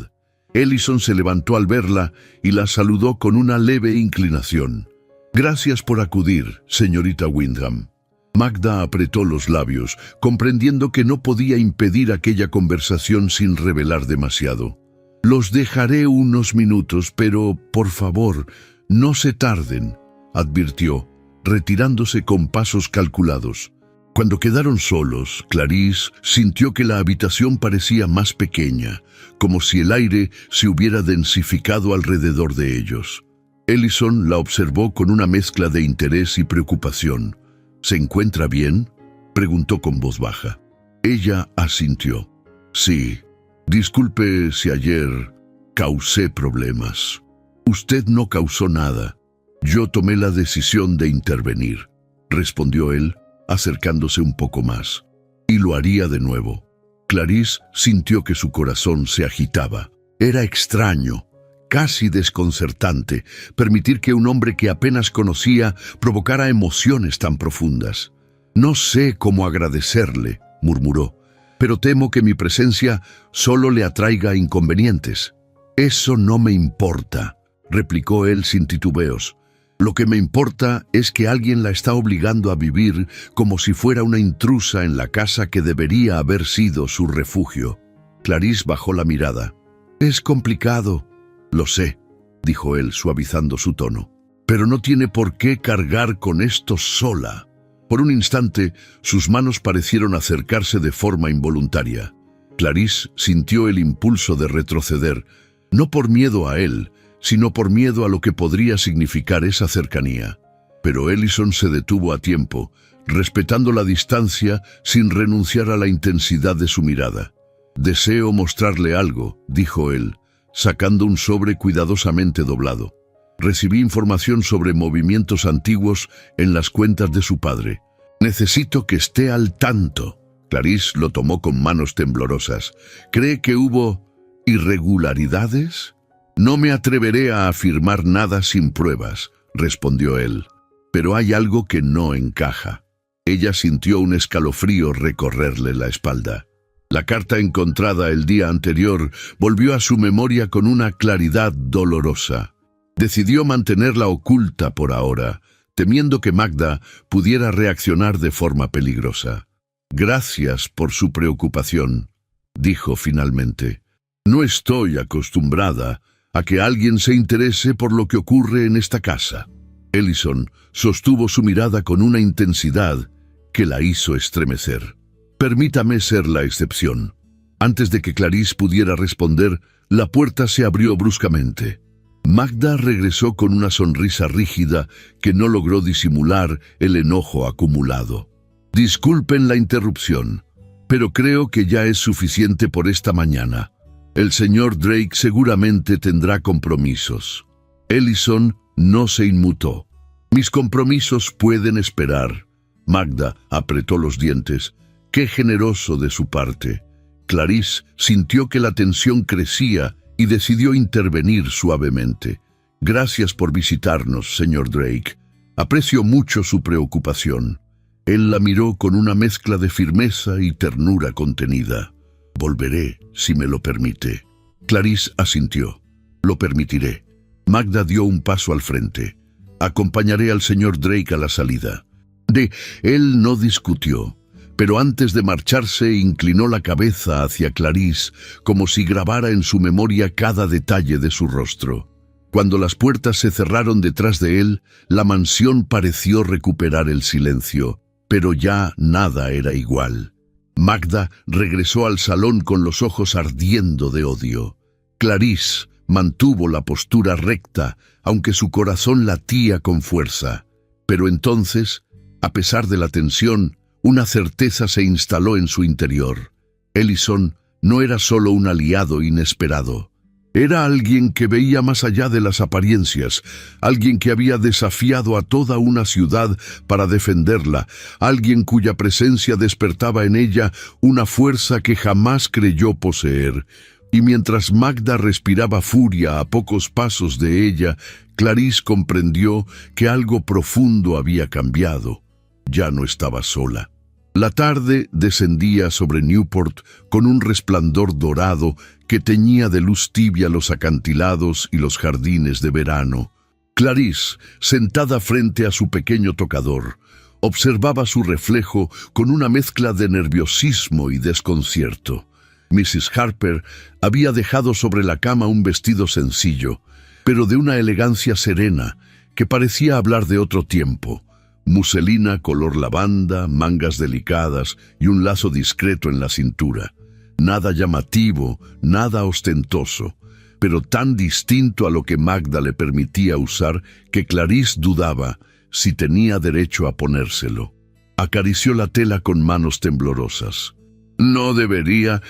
Ellison se levantó al verla y la saludó con una leve inclinación. «Gracias por acudir, señorita Wyndham». Magda apretó los labios, comprendiendo que no podía impedir aquella conversación sin revelar demasiado. «Los dejaré unos minutos, pero, por favor, no se tarden», advirtió, retirándose con pasos calculados. Cuando quedaron solos, Clarice sintió que la habitación parecía más pequeña, como si el aire se hubiera densificado alrededor de ellos. Ellison la observó con una mezcla de interés y preocupación. «¿Se encuentra bien?», preguntó con voz baja. Ella asintió. «Sí. Disculpe si ayer causé problemas». «Usted no causó nada. Yo tomé la decisión de intervenir», respondió él, acercándose un poco más. «Y lo haría de nuevo». Clarice sintió que su corazón se agitaba. Era extraño, casi desconcertante, permitir que un hombre que apenas conocía provocara emociones tan profundas. «No sé cómo agradecerle», murmuró, «pero temo que mi presencia solo le atraiga inconvenientes». «Eso no me importa», replicó él sin titubeos. «Lo que me importa es que alguien la está obligando a vivir como si fuera una intrusa en la casa que debería haber sido su refugio». Clarice bajó la mirada. «Es complicado». «Lo sé», dijo él suavizando su tono, «pero no tiene por qué cargar con esto sola». Por un instante, sus manos parecieron acercarse de forma involuntaria. Clarice sintió el impulso de retroceder, no por miedo a él, sino por miedo a lo que podría significar esa cercanía. Pero Ellison se detuvo a tiempo, respetando la distancia sin renunciar a la intensidad de su mirada. «Deseo mostrarle algo», dijo él, sacando un sobre cuidadosamente doblado. «Recibí información sobre movimientos antiguos en las cuentas de su padre. Necesito que esté al tanto». Clarice lo tomó con manos temblorosas. «¿Cree que hubo irregularidades?» «No me atreveré a afirmar nada sin pruebas», respondió él. «Pero hay algo que no encaja». Ella sintió un escalofrío recorrerle la espalda. La carta encontrada el día anterior volvió a su memoria con una claridad dolorosa. Decidió mantenerla oculta por ahora, temiendo que Magda pudiera reaccionar de forma peligrosa. «Gracias por su preocupación», dijo finalmente. «No estoy acostumbrada a que alguien se interese por lo que ocurre en esta casa». Ellison sostuvo su mirada con una intensidad que la hizo estremecer. «Permítame ser la excepción». Antes de que Clarice pudiera responder, La puerta se abrió bruscamente. Magda regresó con una sonrisa rígida que no logró disimular el enojo acumulado. Disculpen la interrupción, pero creo que ya es suficiente por esta mañana. El señor Drake seguramente tendrá compromisos. Ellison no se inmutó. Mis compromisos pueden esperar. Magda apretó los dientes. Qué generoso de su parte. Clarice sintió que la tensión crecía y decidió intervenir suavemente. Gracias por visitarnos, señor Drake. Aprecio mucho su preocupación. Él la miró con una mezcla de firmeza y ternura contenida. Volveré, si me lo permite. Clarice asintió. Lo permitiré. Magda dio un paso al frente. Acompañaré al señor Drake a la salida. Él no discutió, pero antes de marcharse inclinó la cabeza hacia Clarice, como si grabara en su memoria cada detalle de su rostro. Cuando las puertas se cerraron detrás de él, la mansión pareció recuperar el silencio, pero ya nada era igual. Magda regresó al salón con los ojos ardiendo de odio. Clarice mantuvo la postura recta, aunque su corazón latía con fuerza. Pero entonces, a pesar de la tensión, una certeza se instaló en su interior. Ellison no era solo un aliado inesperado. Era alguien que veía más allá de las apariencias, alguien que había desafiado a toda una ciudad para defenderla, alguien cuya presencia despertaba en ella una fuerza que jamás creyó poseer. Y mientras Magda respiraba furia a pocos pasos de ella, Clarice comprendió que algo profundo había cambiado. Ya no estaba sola. La tarde descendía sobre Newport con un resplandor dorado que teñía de luz tibia los acantilados y los jardines de verano. Clarice, sentada frente a su pequeño tocador, observaba su reflejo con una mezcla de nerviosismo y desconcierto. Mrs. Harper había dejado sobre la cama un vestido sencillo, pero de una elegancia serena que parecía hablar de otro tiempo. Muselina color lavanda, mangas delicadas y un lazo discreto en la cintura. Nada llamativo, nada ostentoso, pero tan distinto a lo que Magda le permitía usar que Clarice dudaba si tenía derecho a ponérselo. Acarició la tela con manos temblorosas. No debería,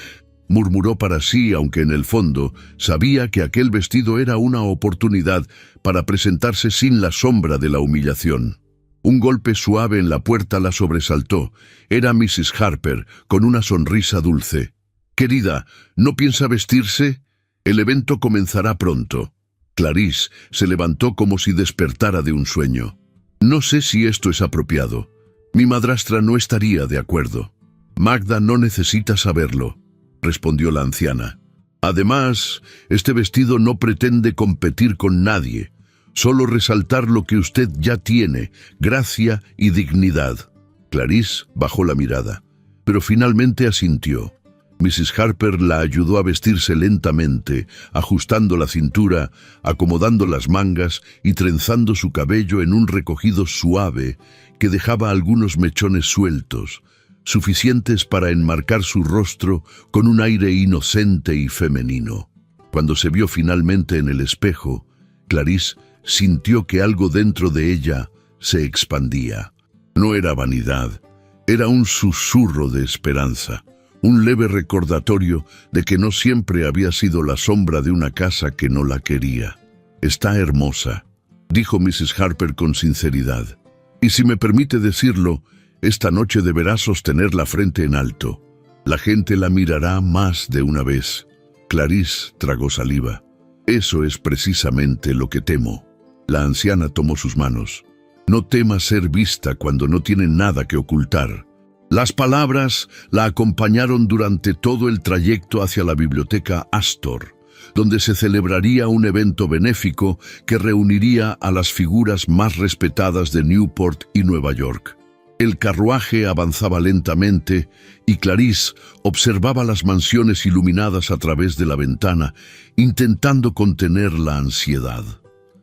murmuró para sí, aunque en el fondo sabía que aquel vestido era una oportunidad para presentarse sin la sombra de la humillación. Un golpe suave en la puerta la sobresaltó. Era Mrs. Harper, con una sonrisa dulce. «Querida, ¿no piensa vestirse? El evento comenzará pronto». Clarice se levantó como si despertara de un sueño. «No sé si esto es apropiado. Mi madrastra no estaría de acuerdo». «Magda no necesita saberlo», respondió la anciana. «Además, este vestido no pretende competir con nadie. Solo resaltar lo que usted ya tiene, gracia y dignidad». Clarice bajó la mirada, pero finalmente asintió. Mrs. Harper la ayudó a vestirse lentamente, ajustando la cintura, acomodando las mangas y trenzando su cabello en un recogido suave que dejaba algunos mechones sueltos, suficientes para enmarcar su rostro con un aire inocente y femenino. Cuando se vio finalmente en el espejo, Clarice sintió que algo dentro de ella se expandía. No era vanidad, era un susurro de esperanza, un leve recordatorio de que no siempre había sido la sombra de una casa que no la quería. «Está hermosa», dijo Mrs. Harper con sinceridad. «Y si me permite decirlo, esta noche deberá sostener la frente en alto. La gente la mirará más de una vez». Clarice tragó saliva. «Eso es precisamente lo que temo». La anciana tomó sus manos. «No temas ser vista cuando no tiene nada que ocultar». Las palabras la acompañaron durante todo el trayecto hacia la biblioteca Astor, donde se celebraría un evento benéfico que reuniría a las figuras más respetadas de Newport y Nueva York. El carruaje avanzaba lentamente y Clarice observaba las mansiones iluminadas a través de la ventana, intentando contener la ansiedad.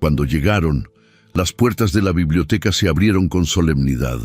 Cuando llegaron, las puertas de la biblioteca se abrieron con solemnidad.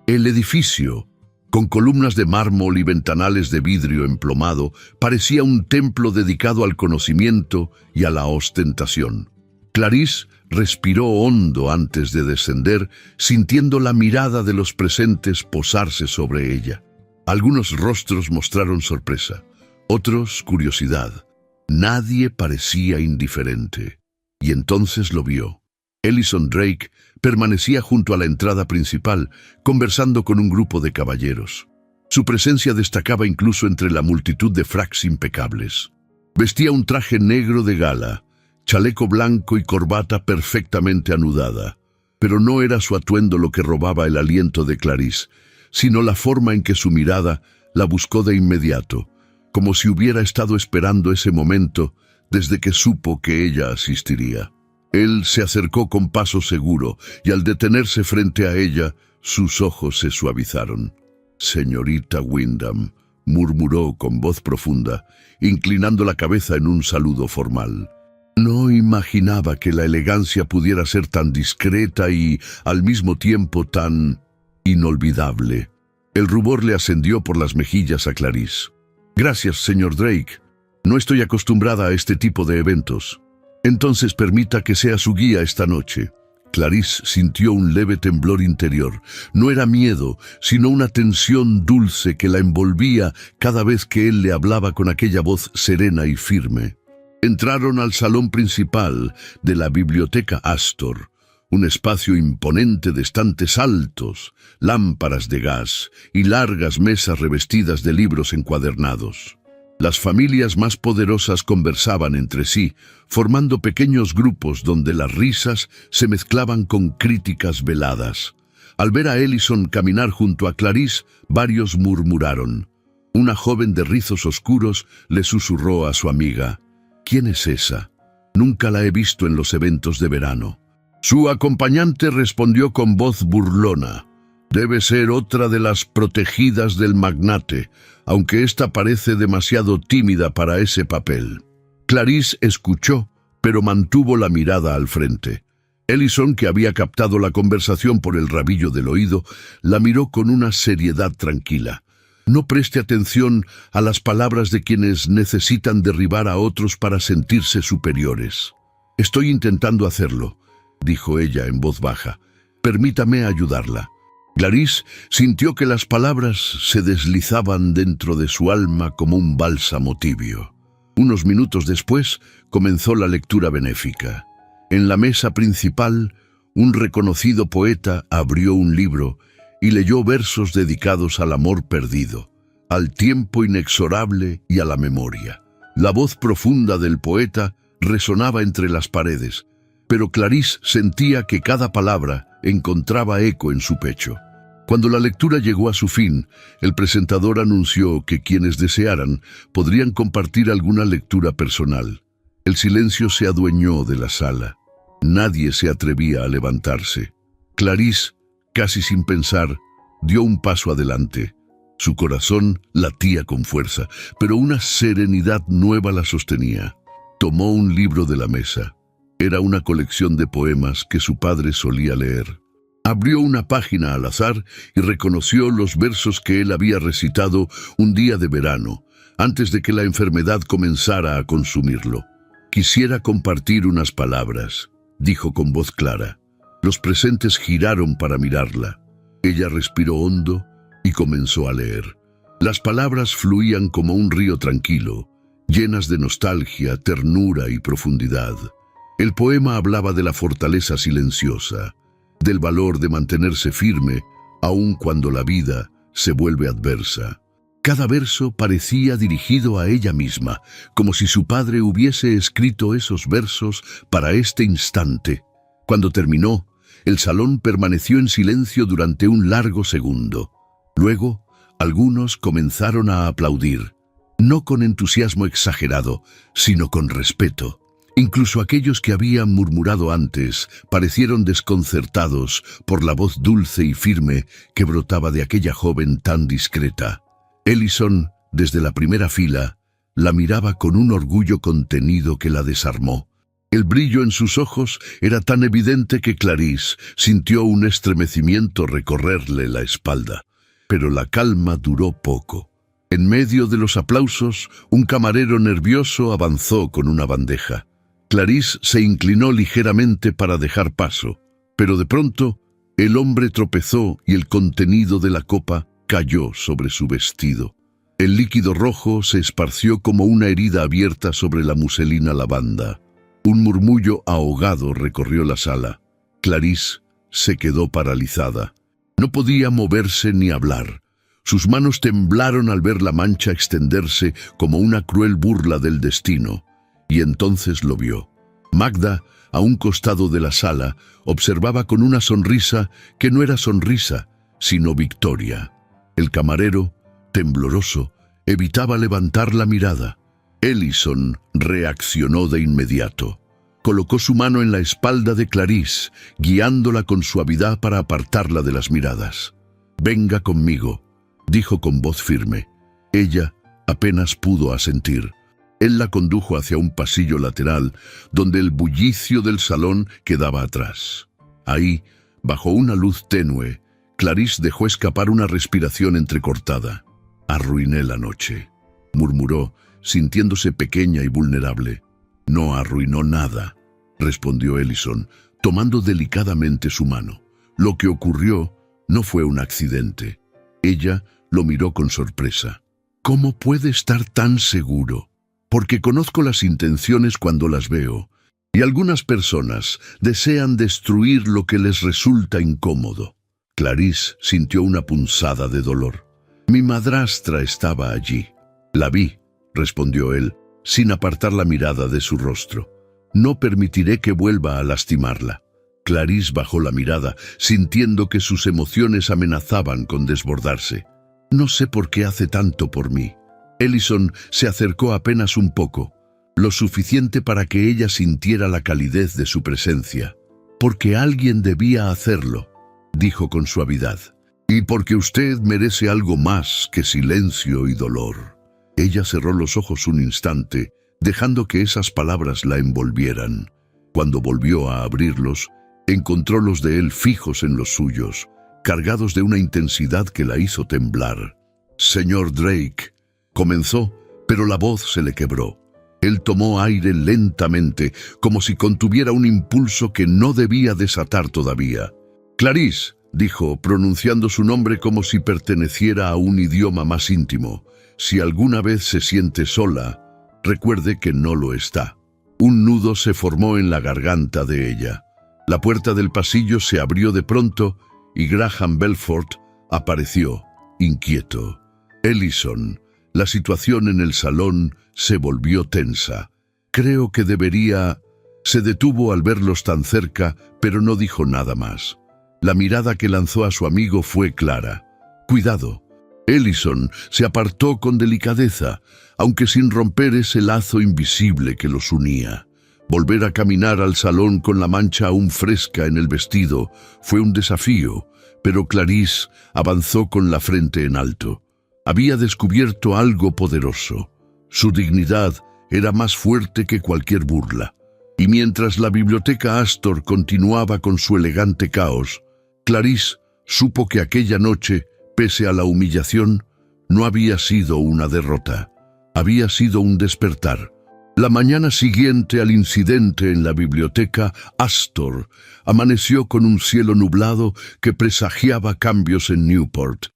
El edificio, Con columnas de mármol y ventanales de vidrio emplomado, parecía un templo dedicado al conocimiento y a la ostentación. Clarice respiró hondo antes de descender, sintiendo la mirada de los presentes posarse sobre ella. Algunos rostros mostraron sorpresa, otros curiosidad. Nadie parecía indiferente. Y entonces lo vio. Ellison Drake permanecía junto a la entrada principal, conversando con un grupo de caballeros. Su presencia destacaba incluso entre la multitud de fracks impecables. Vestía un traje negro de gala, chaleco blanco y corbata perfectamente anudada. Pero no era su atuendo lo que robaba el aliento de Clarice, sino la forma en que su mirada la buscó de inmediato, como si hubiera estado esperando ese momento desde que supo que ella asistiría. Él se acercó con paso seguro y al detenerse frente a ella, sus ojos se suavizaron. «Señorita Wyndham», murmuró con voz profunda, inclinando la cabeza en un saludo formal. No imaginaba que la elegancia pudiera ser tan discreta y, al mismo tiempo, tan inolvidable. El rubor le ascendió por las mejillas a Clarice. «Gracias, señor Drake. No estoy acostumbrada a este tipo de eventos». «Entonces permita que sea su guía esta noche». Clarice sintió un leve temblor interior. No era miedo, sino una tensión dulce que la envolvía cada vez que él le hablaba con aquella voz serena y firme. Entraron al salón principal de la Biblioteca Astor, un espacio imponente de estantes altos, lámparas de gas y largas mesas revestidas de libros encuadernados. Las familias más poderosas conversaban entre sí, formando pequeños grupos donde las risas se mezclaban con críticas veladas. Al ver a Ellison caminar junto a Clarice, varios murmuraron. Una joven de rizos oscuros le susurró a su amiga: «¿Quién es esa? Nunca la he visto en los eventos de verano». Su acompañante respondió con voz burlona: «Debe ser otra de las protegidas del magnate, aunque ésta parece demasiado tímida para ese papel». Clarice escuchó, pero mantuvo la mirada al frente. Ellison, que había captado la conversación por el rabillo del oído, la miró con una seriedad tranquila. «No preste atención a las palabras de quienes necesitan derribar a otros para sentirse superiores». «Estoy intentando hacerlo», dijo ella en voz baja. «Permítame ayudarla». Clarice sintió que las palabras se deslizaban dentro de su alma como un bálsamo tibio. Unos minutos después comenzó la lectura benéfica. En la mesa principal, un reconocido poeta abrió un libro y leyó versos dedicados al amor perdido, al tiempo inexorable y a la memoria. La voz profunda del poeta resonaba entre las paredes, pero Clarice sentía que cada palabra encontraba eco en su pecho. Cuando la lectura llegó a su fin, el presentador anunció que quienes desearan podrían compartir alguna lectura personal. El silencio se adueñó de la sala. Nadie se atrevía a levantarse. Clarice, casi sin pensar, dio un paso adelante. Su corazón latía con fuerza, pero una serenidad nueva la sostenía. Tomó un libro de la mesa. Era una colección de poemas que su padre solía leer. Abrió una página al azar y reconoció los versos que él había recitado un día de verano, antes de que la enfermedad comenzara a consumirlo. «Quisiera compartir unas palabras», dijo con voz clara. Los presentes giraron para mirarla. Ella respiró hondo y comenzó a leer. Las palabras fluían como un río tranquilo, llenas de nostalgia, ternura y profundidad. El poema hablaba de la fortaleza silenciosa, del valor de mantenerse firme, aun cuando la vida se vuelve adversa. Cada verso parecía dirigido a ella misma, como si su padre hubiese escrito esos versos para este instante. Cuando terminó, el salón permaneció en silencio durante un largo segundo. Luego, algunos comenzaron a aplaudir, no con entusiasmo exagerado, sino con respeto. Incluso aquellos que habían murmurado antes parecieron desconcertados por la voz dulce y firme que brotaba de aquella joven tan discreta. Ellison, desde la primera fila, la miraba con un orgullo contenido que la desarmó. El brillo en sus ojos era tan evidente que Clarice sintió un estremecimiento recorrerle la espalda. pero la calma duró poco. En medio de los aplausos, un camarero nervioso avanzó con una bandeja. Clarice se inclinó ligeramente para dejar paso, pero de pronto el hombre tropezó y el contenido de la copa cayó sobre su vestido. El líquido rojo se esparció como una herida abierta sobre la muselina lavanda. Un murmullo ahogado recorrió la sala. Clarice se quedó paralizada. No podía moverse ni hablar. Sus manos temblaron al ver la mancha extenderse como una cruel burla del destino, y entonces lo vio. Magda, a un costado de la sala, observaba con una sonrisa que no era sonrisa, sino victoria. El camarero, tembloroso, evitaba levantar la mirada. Ellison reaccionó de inmediato. Colocó su mano en la espalda de Clarice, guiándola con suavidad para apartarla de las miradas. «Venga conmigo», dijo con voz firme. Ella apenas pudo asentir. Él la condujo hacia un pasillo lateral, donde el bullicio del salón quedaba atrás. Ahí, bajo una luz tenue, Clarice dejó escapar una respiración entrecortada. «Arruiné la noche», murmuró, sintiéndose pequeña y vulnerable. «No arruinó nada», respondió Ellison, tomando delicadamente su mano. «Lo que ocurrió no fue un accidente». Ella lo miró con sorpresa. «¿Cómo puede estar tan seguro?» «Porque conozco las intenciones cuando las veo, y algunas personas desean destruir lo que les resulta incómodo». Clarice sintió una punzada de dolor. «Mi madrastra estaba allí». «La vi», respondió él, sin apartar la mirada de su rostro. «No permitiré que vuelva a lastimarla». Clarice bajó la mirada, sintiendo que sus emociones amenazaban con desbordarse. «No sé por qué hace tanto por mí». Ellison se acercó apenas un poco, lo suficiente para que ella sintiera la calidez de su presencia. «Porque alguien debía hacerlo», dijo con suavidad. «Y porque usted merece algo más que silencio y dolor». Ella cerró los ojos un instante, dejando que esas palabras la envolvieran. Cuando volvió a abrirlos, encontró los de él fijos en los suyos, cargados de una intensidad que la hizo temblar. «Señor Drake», comenzó, pero la voz se le quebró. Él tomó aire lentamente, como si contuviera un impulso que no debía desatar todavía. «Clarice», dijo, pronunciando su nombre como si perteneciera a un idioma más íntimo. «Si alguna vez se siente sola, recuerde que no lo está». Un nudo se formó en la garganta de ella. La puerta del pasillo se abrió de pronto y Graham Belfort apareció, inquieto. «Ellison». La situación en el salón se volvió tensa. «Creo que debería...» Se detuvo al verlos tan cerca, pero no dijo nada más. La mirada que lanzó a su amigo fue clara. «Cuidado». Ellison se apartó con delicadeza, aunque sin romper ese lazo invisible que los unía. Volver a caminar al salón con la mancha aún fresca en el vestido fue un desafío, pero Clarice avanzó con la frente en alto. Había descubierto algo poderoso. Su dignidad era más fuerte que cualquier burla. Y mientras la biblioteca Astor continuaba con su elegante caos, Clarice supo que aquella noche, pese a la humillación, no había sido una derrota. Había sido un despertar. La mañana siguiente al incidente en la biblioteca Astor, amaneció con un cielo nublado que presagiaba cambios en Newport.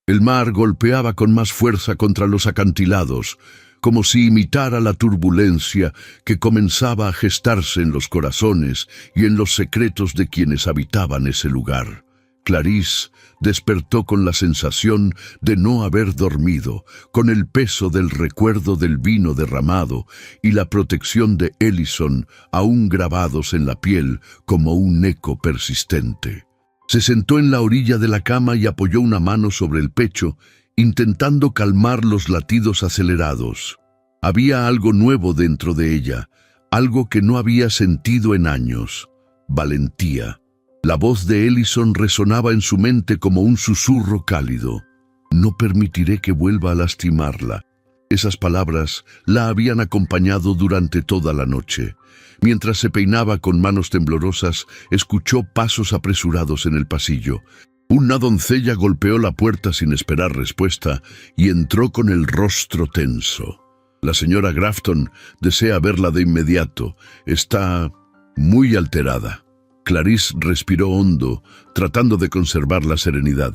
El mar golpeaba con más fuerza contra los acantilados, como si imitara la turbulencia que comenzaba a gestarse en los corazones y en los secretos de quienes habitaban ese lugar. Clarice despertó con la sensación de no haber dormido, con el peso del recuerdo del vino derramado y la protección de Ellison aún grabados en la piel como un eco persistente. Se sentó en la orilla de la cama y apoyó una mano sobre el pecho, intentando calmar los latidos acelerados. Había algo nuevo dentro de ella, algo que no había sentido en años: valentía. La voz de Ellison resonaba en su mente como un susurro cálido. «No permitiré que vuelva a lastimarla». Esas palabras la habían acompañado durante toda la noche. Mientras se peinaba con manos temblorosas, escuchó pasos apresurados en el pasillo. Una doncella golpeó la puerta sin esperar respuesta y entró con el rostro tenso. La señora Grafton desea verla de inmediato. Está muy alterada. Clarice respiró hondo, tratando de conservar la serenidad.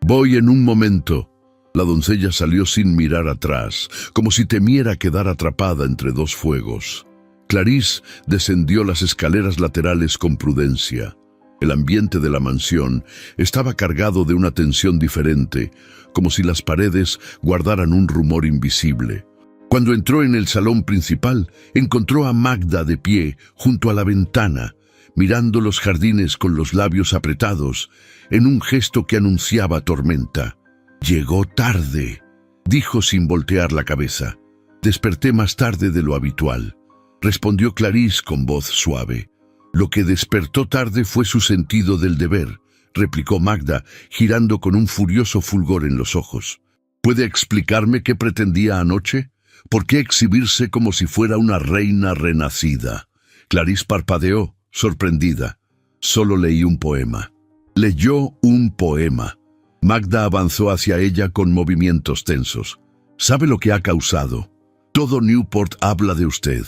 «Voy en un momento». La doncella salió sin mirar atrás, como si temiera quedar atrapada entre dos fuegos. Clarice descendió las escaleras laterales con prudencia. El ambiente de la mansión estaba cargado de una tensión diferente, como si las paredes guardaran un rumor invisible. Cuando entró en el salón principal, encontró a Magda de pie junto a la ventana, mirando los jardines con los labios apretados, en un gesto que anunciaba tormenta. «Llegó tarde», dijo sin voltear la cabeza. «Desperté más tarde de lo habitual», respondió Clarice con voz suave. «Lo que despertó tarde fue su sentido del deber», replicó Magda, girando con un furioso fulgor en los ojos. «¿Puede explicarme qué pretendía anoche? ¿Por qué exhibirse como si fuera una reina renacida?» Clarice parpadeó, sorprendida. «Solo leí un poema». «Leyó un poema». Magda avanzó hacia ella con movimientos tensos. «¿Sabe lo que ha causado? Todo Newport habla de usted,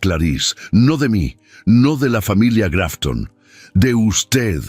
Clarice, no de mí, no de la familia Grafton, de usted».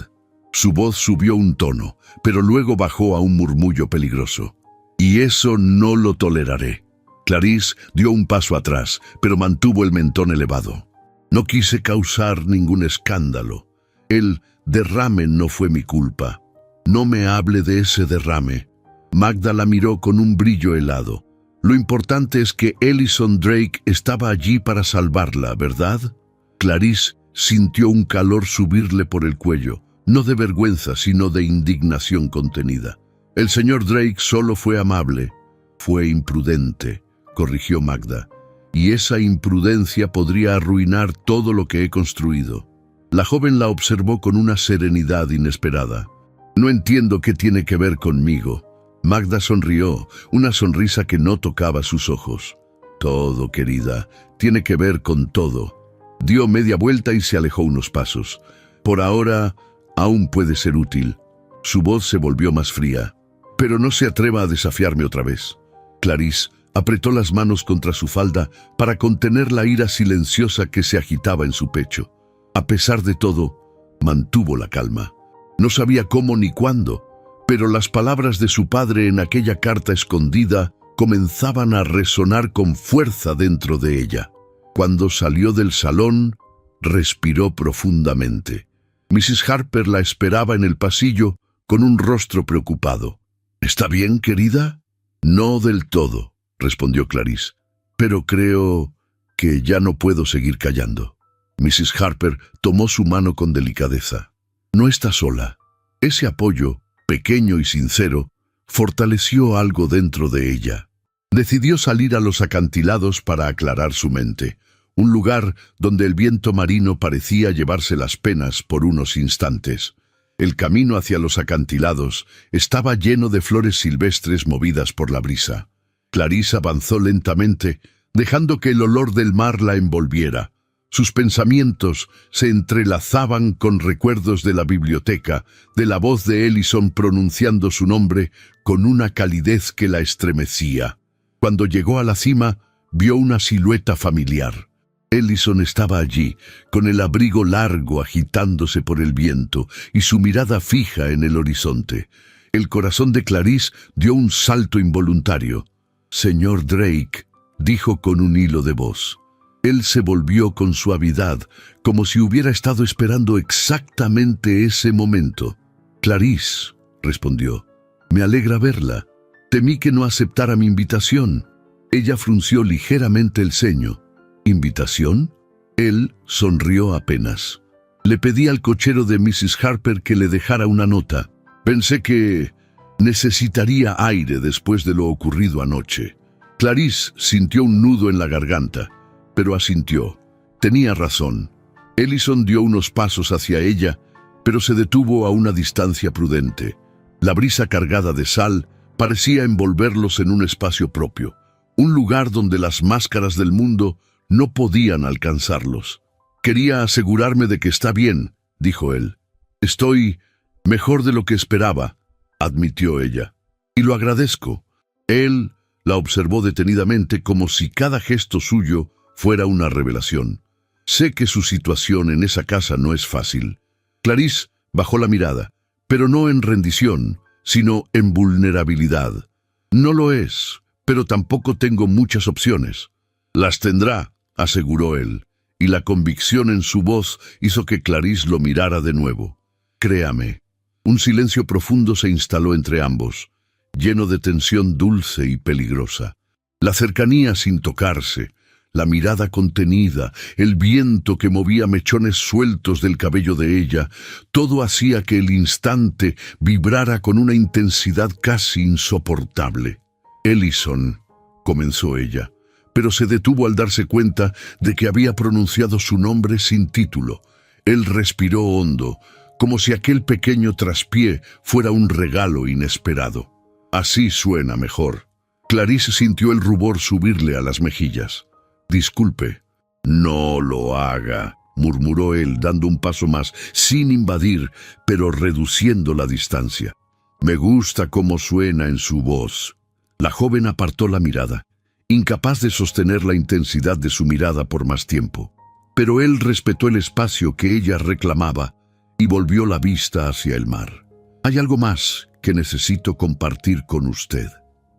Su voz subió un tono, pero luego bajó a un murmullo peligroso. «Y eso no lo toleraré». Clarice dio un paso atrás, pero mantuvo el mentón elevado. «No quise causar ningún escándalo. El derrame no fue mi culpa. No me hable de ese derrame». Magda la miró con un brillo helado. «Lo importante es que Ellison Drake estaba allí para salvarla, ¿verdad?» Clarice sintió un calor subirle por el cuello, no de vergüenza, sino de indignación contenida. «El señor Drake solo fue amable». «Fue imprudente», corrigió Magda. «Y esa imprudencia podría arruinar todo lo que he construido». La joven la observó con una serenidad inesperada. «No entiendo qué tiene que ver conmigo». Magda sonrió, una sonrisa que no tocaba sus ojos. «Todo, querida, tiene que ver con todo». Dio media vuelta y se alejó unos pasos. «Por ahora, aún puede ser útil». Su voz se volvió más fría. «Pero no se atreva a desafiarme otra vez». Clarice apretó las manos contra su falda para contener la ira silenciosa que se agitaba en su pecho. A pesar de todo, mantuvo la calma. No sabía cómo ni cuándo, pero las palabras de su padre en aquella carta escondida comenzaban a resonar con fuerza dentro de ella. Cuando salió del salón, respiró profundamente. Mrs. Harper la esperaba en el pasillo con un rostro preocupado. «¿Está bien, querida?» «No del todo», respondió Clarice, «pero creo que ya no puedo seguir callando». Mrs. Harper tomó su mano con delicadeza. «No está sola». Ese apoyo, pequeño y sincero, fortaleció algo dentro de ella. Decidió salir a los acantilados para aclarar su mente, un lugar donde el viento marino parecía llevarse las penas por unos instantes. El camino hacia los acantilados estaba lleno de flores silvestres movidas por la brisa. Clarice avanzó lentamente, dejando que el olor del mar la envolviera. Sus pensamientos se entrelazaban con recuerdos de la biblioteca, de la voz de Ellison pronunciando su nombre con una calidez que la estremecía. Cuando llegó a la cima, vio una silueta familiar. Ellison estaba allí, con el abrigo largo agitándose por el viento y su mirada fija en el horizonte. El corazón de Clarice dio un salto involuntario. «Señor Drake», dijo con un hilo de voz. Él se volvió con suavidad, como si hubiera estado esperando exactamente ese momento. «Clarice», respondió, «me alegra verla. Temí que no aceptara mi invitación». Ella frunció ligeramente el ceño. «¿Invitación?» Él sonrió apenas. «Le pedí al cochero de Mrs. Harper que le dejara una nota. Pensé que necesitaría aire después de lo ocurrido anoche». Clarice sintió un nudo en la garganta, pero asintió. Tenía razón. Ellison dio unos pasos hacia ella, pero se detuvo a una distancia prudente. La brisa cargada de sal parecía envolverlos en un espacio propio, un lugar donde las máscaras del mundo no podían alcanzarlos. «Quería asegurarme de que está bien», dijo él. «Estoy Mejor de lo que esperaba, admitió ella. Y lo agradezco. Él la observó detenidamente como si cada gesto suyo fuera una revelación. Sé que su situación en esa casa no es fácil. Clarice bajó la mirada, pero no en rendición, sino en vulnerabilidad. No lo es, pero tampoco tengo muchas opciones. Las tendrá, aseguró él, y la convicción en su voz hizo que Clarice lo mirara de nuevo. Créame. Un silencio profundo se instaló entre ambos, lleno de tensión dulce y peligrosa. La cercanía sin tocarse, la mirada contenida, el viento que movía mechones sueltos del cabello de ella, todo hacía que el instante vibrara con una intensidad casi insoportable. «Ellison», comenzó ella, pero se detuvo al darse cuenta de que había pronunciado su nombre sin título. Él respiró hondo, como si aquel pequeño traspié fuera un regalo inesperado. «Así suena mejor». Clarice sintió el rubor subirle a las mejillas. «Disculpe». «No lo haga», murmuró él, dando un paso más, sin invadir, pero reduciendo la distancia. «Me gusta cómo suena en su voz». La joven apartó la mirada, incapaz de sostener la intensidad de su mirada por más tiempo. Pero él respetó el espacio que ella reclamaba y volvió la vista hacia el mar. «Hay algo más que necesito compartir con usted»,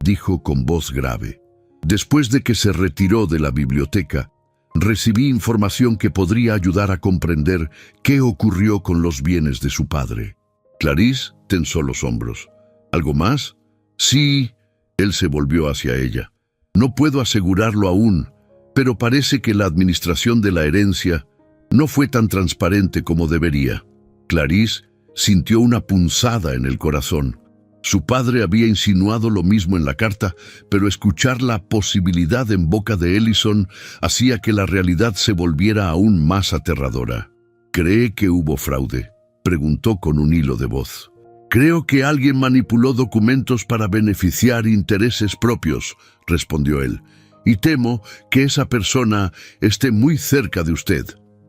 dijo con voz grave. «Después de que se retiró de la biblioteca, recibí información que podría ayudar a comprender qué ocurrió con los bienes de su padre». Clarice tensó los hombros. «¿Algo más?» «Sí». Él se volvió hacia ella. «No puedo asegurarlo aún, pero parece que la administración de la herencia no fue tan transparente como debería». Clarice sintió una punzada en el corazón. Su padre había insinuado lo mismo en la carta, pero escuchar la posibilidad en boca de Ellison hacía que la realidad se volviera aún más aterradora. «¿Cree que hubo fraude?», preguntó con un hilo de voz. «Creo que alguien manipuló documentos para beneficiar intereses propios», respondió él, «y temo que esa persona esté muy cerca de usted».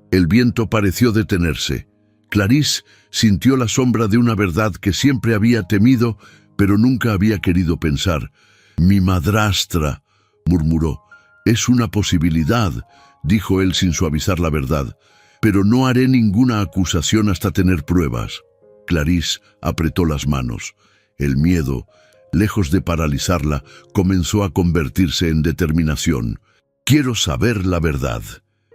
El viento pareció detenerse. Clarice sintió la sombra de una verdad que siempre había temido, pero nunca había querido pensar. «Mi madrastra», murmuró. «Es una posibilidad», dijo él sin suavizar la verdad, «pero no haré ninguna acusación hasta tener pruebas». Clarice apretó las manos. El miedo, lejos de paralizarla, comenzó a convertirse en determinación. «Quiero saber la verdad».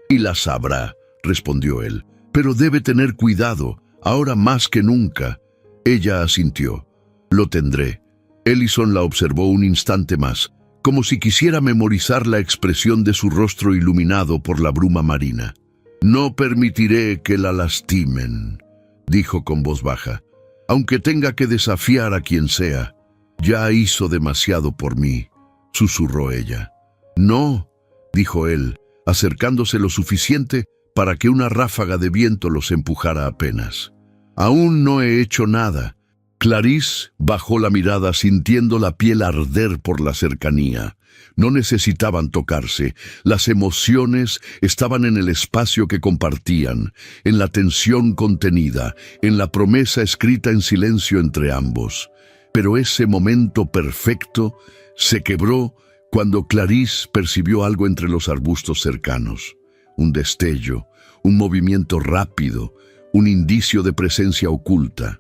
«Y la sabrá», respondió él. «Pero debe tener cuidado, ahora más que nunca». Ella asintió. «Lo tendré». Ellison la observó un instante más, como si quisiera memorizar la expresión de su rostro iluminado por la bruma marina. «No permitiré que la lastimen», dijo con voz baja, «aunque tenga que desafiar a quien sea. Ya hizo demasiado por mí», susurró ella. «No», dijo él, acercándose lo suficiente para que una ráfaga de viento los empujara apenas. «Aún no he hecho nada». Clarice bajó la mirada sintiendo la piel arder por la cercanía. No necesitaban tocarse. Las emociones estaban en el espacio que compartían, en la tensión contenida, en la promesa escrita en silencio entre ambos. Pero ese momento perfecto se quebró cuando Clarice percibió algo entre los arbustos cercanos. Un destello, un movimiento rápido, un indicio de presencia oculta.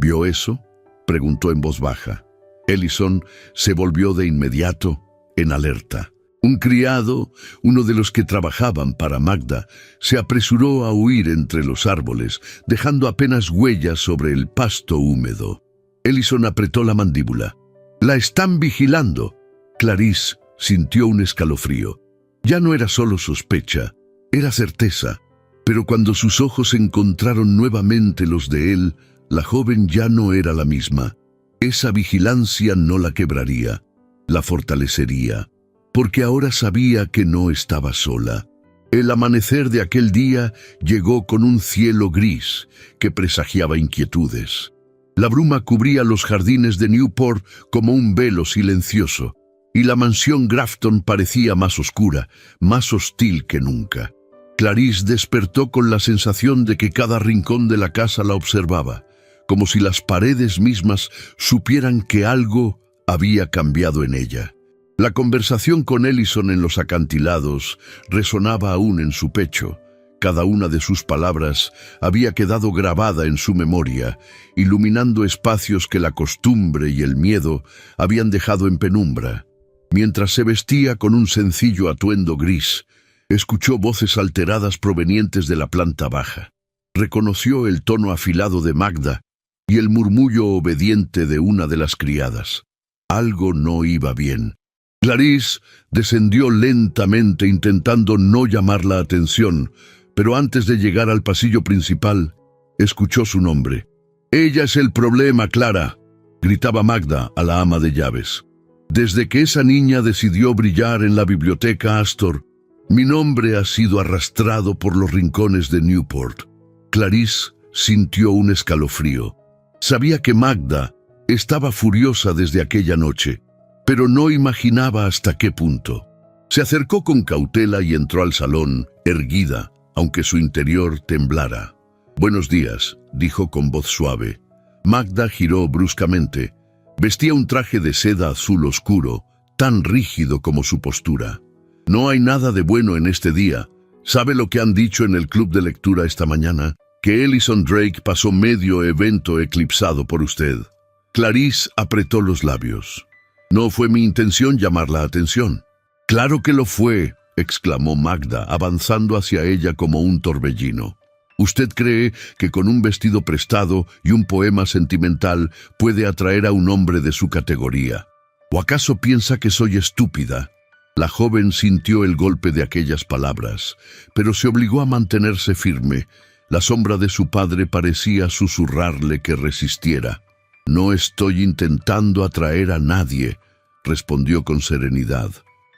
«¿Vio eso?», preguntó en voz baja. Ellison se volvió de inmediato, en alerta. Un criado, uno de los que trabajaban para Magda, se apresuró a huir entre los árboles, dejando apenas huellas sobre el pasto húmedo. Ellison apretó la mandíbula. «La están vigilando». Clarice sintió un escalofrío. Ya no era solo sospecha, era certeza. Pero cuando sus ojos encontraron nuevamente los de él, la joven ya no era la misma. Esa vigilancia no la quebraría, la fortalecería, porque ahora sabía que no estaba sola. El amanecer de aquel día llegó con un cielo gris que presagiaba inquietudes. La bruma cubría los jardines de Newport como un velo silencioso, y la mansión Grafton parecía más oscura, más hostil que nunca. Clarice despertó con la sensación de que cada rincón de la casa la observaba, como si las paredes mismas supieran que algo había cambiado en ella. La conversación con Ellison en los acantilados resonaba aún en su pecho. Cada una de sus palabras había quedado grabada en su memoria, iluminando espacios que la costumbre y el miedo habían dejado en penumbra. Mientras se vestía con un sencillo atuendo gris, escuchó voces alteradas provenientes de la planta baja. Reconoció el tono afilado de Magda y el murmullo obediente de una de las criadas. Algo no iba bien. Clarice descendió lentamente intentando no llamar la atención, pero antes de llegar al pasillo principal, escuchó su nombre. «Ella es el problema, Clara», gritaba Magda a la ama de llaves. «Desde que esa niña decidió brillar en la biblioteca Astor, mi nombre ha sido arrastrado por los rincones de Newport». Clarice sintió un escalofrío. Sabía que Magda estaba furiosa desde aquella noche, pero no imaginaba hasta qué punto. Se acercó con cautela y entró al salón, erguida, aunque su interior temblara. «Buenos días», dijo con voz suave. Magda giró bruscamente. Vestía un traje de seda azul oscuro, tan rígido como su postura. «No hay nada de bueno en este día. ¿Sabe lo que han dicho en el club de lectura esta mañana? Que Ellison Drake pasó medio evento eclipsado por usted». Clarice apretó los labios. «No fue mi intención llamar la atención». «Claro que lo fue», exclamó Magda, avanzando hacia ella como un torbellino. «¿Usted cree que con un vestido prestado y un poema sentimental puede atraer a un hombre de su categoría? ¿O acaso piensa que soy estúpida?» La joven sintió el golpe de aquellas palabras, pero se obligó a mantenerse firme. La sombra de su padre parecía susurrarle que resistiera. «No estoy intentando atraer a nadie», respondió con serenidad.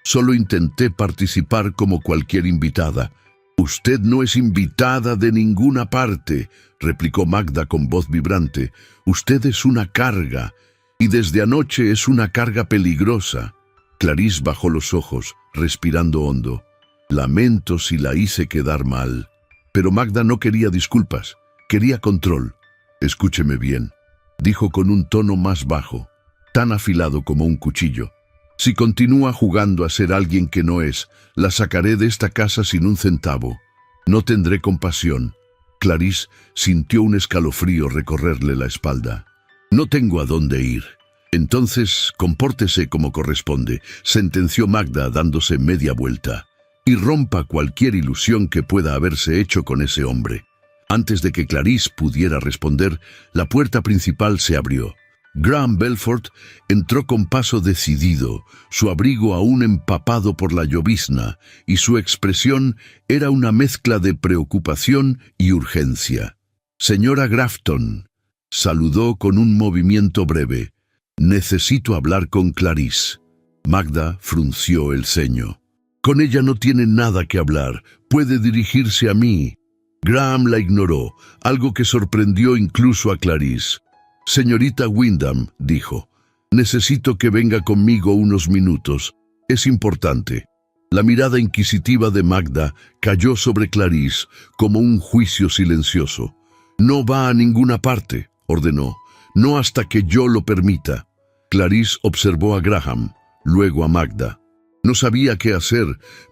«Solo intenté participar como cualquier invitada». «Usted no es invitada de ninguna parte», replicó Magda con voz vibrante. «Usted es una carga, y desde anoche es una carga peligrosa». Clarice bajó los ojos, respirando hondo. «Lamento si la hice quedar mal». Pero Magda no quería disculpas, quería control. «Escúcheme bien», dijo con un tono más bajo, tan afilado como un cuchillo. «Si continúa jugando a ser alguien que no es, la sacaré de esta casa sin un centavo. No tendré compasión». Clarice sintió un escalofrío recorrerle la espalda. «No tengo a dónde ir». «Entonces, compórtese como corresponde», sentenció Magda dándose media vuelta, «y rompa cualquier ilusión que pueda haberse hecho con ese hombre». Antes de que Clarice pudiera responder, la puerta principal se abrió. Graham Belfort entró con paso decidido, su abrigo aún empapado por la llovizna, y su expresión era una mezcla de preocupación y urgencia. «Señora Grafton», saludó con un movimiento breve, «necesito hablar con Clarice». Magda frunció el ceño. «Con ella no tiene nada que hablar, puede dirigirse a mí». Graham la ignoró, algo que sorprendió incluso a Clarice. «Señorita Wyndham», dijo, «necesito que venga conmigo unos minutos. Es importante». La mirada inquisitiva de Magda cayó sobre Clarice como un juicio silencioso. «No va a ninguna parte», ordenó, «no hasta que yo lo permita». Clarice observó a Graham, luego a Magda. No sabía qué hacer,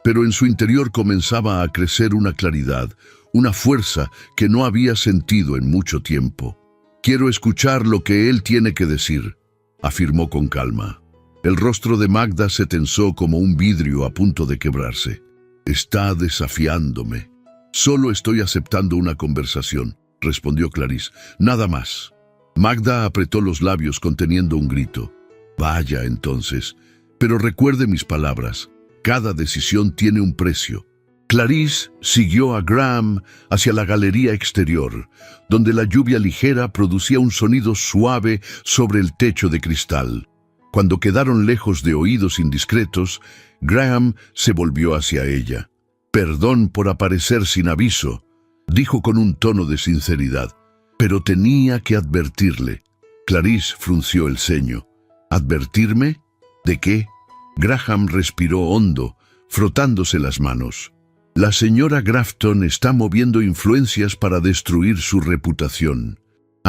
pero en su interior comenzaba a crecer una claridad, una fuerza que no había sentido en mucho tiempo. «Quiero escuchar lo que él tiene que decir», afirmó con calma. El rostro de Magda se tensó como un vidrio a punto de quebrarse. «Está desafiándome». «Solo estoy aceptando una conversación», respondió Clarice. «Nada más». Magda apretó los labios conteniendo un grito. «Vaya entonces, pero recuerde mis palabras. Cada decisión tiene un precio». Clarice siguió a Graham hacia la galería exterior, donde la lluvia ligera producía un sonido suave sobre el techo de cristal. Cuando quedaron lejos de oídos indiscretos, Graham se volvió hacia ella. «Perdón por aparecer sin aviso», dijo con un tono de sinceridad, «pero tenía que advertirle». Clarice frunció el ceño. «¿Advertirme? ¿De qué?». Graham respiró hondo, frotándose las manos. «La señora Grafton está moviendo influencias para destruir su reputación.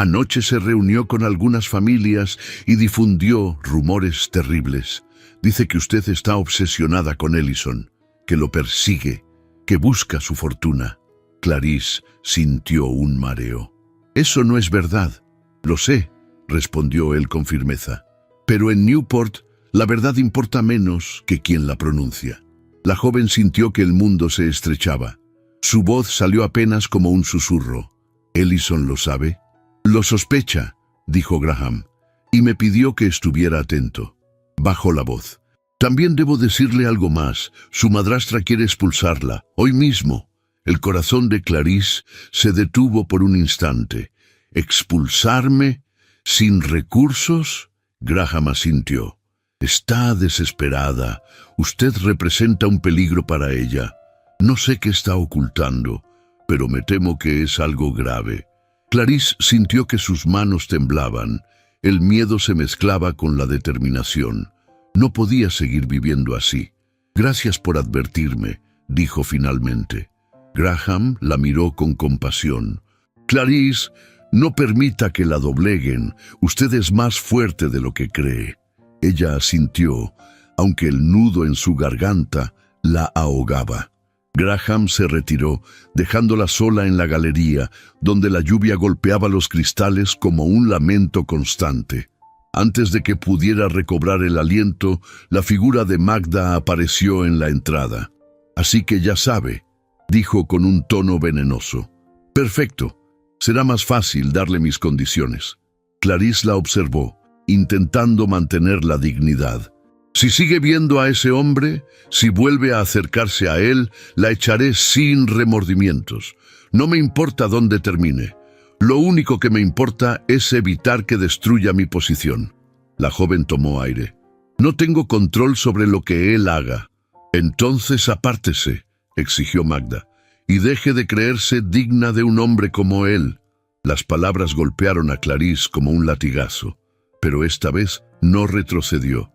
Anoche se reunió con algunas familias y difundió rumores terribles. Dice que usted está obsesionada con Ellison, que lo persigue, que busca su fortuna. Clarice sintió un mareo. Eso no es verdad. Lo sé, respondió él con firmeza. Pero en Newport, la verdad importa menos que quien la pronuncia. La joven sintió que el mundo se estrechaba. Su voz salió apenas como un susurro. ¿Ellison lo sabe? Lo sospecha, dijo Graham, y me pidió que estuviera atento. Bajó la voz. También debo decirle algo más. Su madrastra quiere expulsarla, hoy mismo. El corazón de Clarice se detuvo por un instante. ¿Expulsarme? ¿Sin recursos? Graham asintió. Está desesperada. Usted representa un peligro para ella. No sé qué está ocultando, pero me temo que es algo grave. Clarice sintió que sus manos temblaban. El miedo se mezclaba con la determinación. No podía seguir viviendo así. Gracias por advertirme, dijo finalmente. Graham la miró con compasión. Clarice, no permita que la dobleguen. Usted es más fuerte de lo que cree. Ella asintió, aunque el nudo en su garganta la ahogaba. Graham se retiró, dejándola sola en la galería, donde la lluvia golpeaba los cristales como un lamento constante. Antes de que pudiera recobrar el aliento, la figura de Magda apareció en la entrada. Así que ya sabe, dijo con un tono venenoso. Perfecto, será más fácil darle mis condiciones. Clarice la observó, intentando mantener la dignidad. Si sigue viendo a ese hombre, si vuelve a acercarse a él, la echaré sin remordimientos. No me importa dónde termine. Lo único que me importa es evitar que destruya mi posición. La joven tomó aire. No tengo control sobre lo que él haga. Entonces apártese, exigió Magda, y deje de creerse digna de un hombre como él. Las palabras golpearon a Clarice como un latigazo, pero esta vez no retrocedió.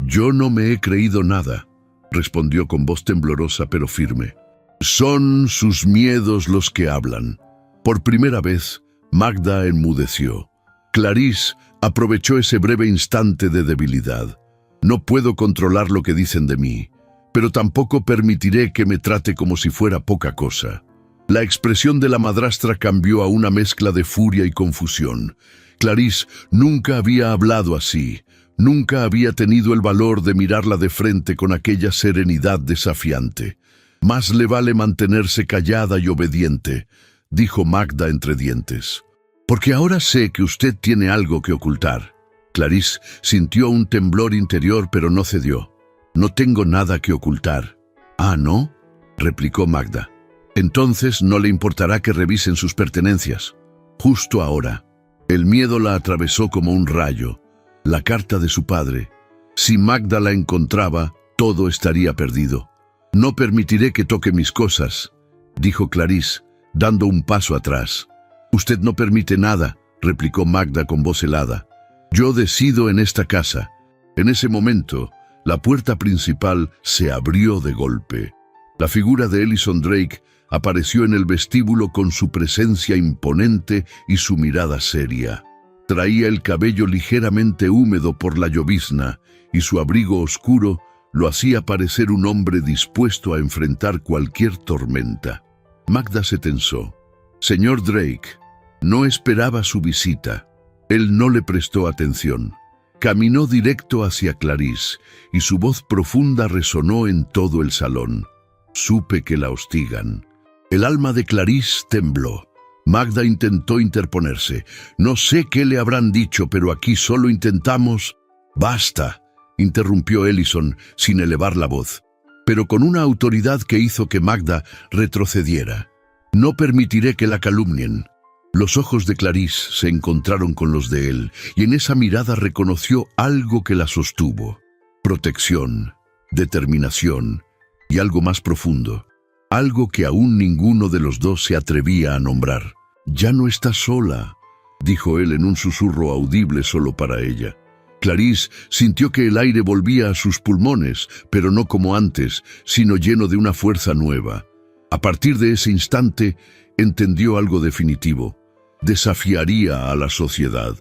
Yo no me he creído nada, respondió con voz temblorosa pero firme. Son sus miedos los que hablan. Por primera vez, Magda enmudeció. Clarice aprovechó ese breve instante de debilidad. No puedo controlar lo que dicen de mí, pero tampoco permitiré que me trate como si fuera poca cosa. La expresión de la madrastra cambió a una mezcla de furia y confusión. Clarice nunca había hablado así. Nunca había tenido el valor de mirarla de frente con aquella serenidad desafiante. Más le vale mantenerse callada y obediente, dijo Magda entre dientes. Porque ahora sé que usted tiene algo que ocultar. Clarice sintió un temblor interior pero no cedió. No tengo nada que ocultar. ¿Ah, no?, replicó Magda. Entonces no le importará que revisen sus pertenencias. Justo ahora. El miedo la atravesó como un rayo. La carta de su padre. Si Magda la encontraba, todo estaría perdido. No permitiré que toque mis cosas, dijo Clarice, dando un paso atrás. Usted no permite nada, replicó Magda con voz helada. Yo decido en esta casa. En ese momento, la puerta principal se abrió de golpe. La figura de Ellison Drake apareció en el vestíbulo con su presencia imponente y su mirada seria. Traía el cabello ligeramente húmedo por la llovizna y su abrigo oscuro lo hacía parecer un hombre dispuesto a enfrentar cualquier tormenta. Magda se tensó. Señor Drake, no esperaba su visita. Él no le prestó atención. Caminó directo hacia Clarice y su voz profunda resonó en todo el salón. Supe que la hostigan. El alma de Clarice tembló. Magda intentó interponerse. No sé qué le habrán dicho, pero aquí solo intentamos... ¡Basta!, interrumpió Ellison sin elevar la voz, pero con una autoridad que hizo que Magda retrocediera. No permitiré que la calumnien. Los ojos de Clarice se encontraron con los de él, y en esa mirada reconoció algo que la sostuvo. Protección, determinación y algo más profundo. Algo que aún ninguno de los dos se atrevía a nombrar. «Ya no está sola», dijo él en un susurro audible solo para ella. Clarice sintió que el aire volvía a sus pulmones, pero no como antes, sino lleno de una fuerza nueva. A partir de ese instante, entendió algo definitivo. Desafiaría a la sociedad,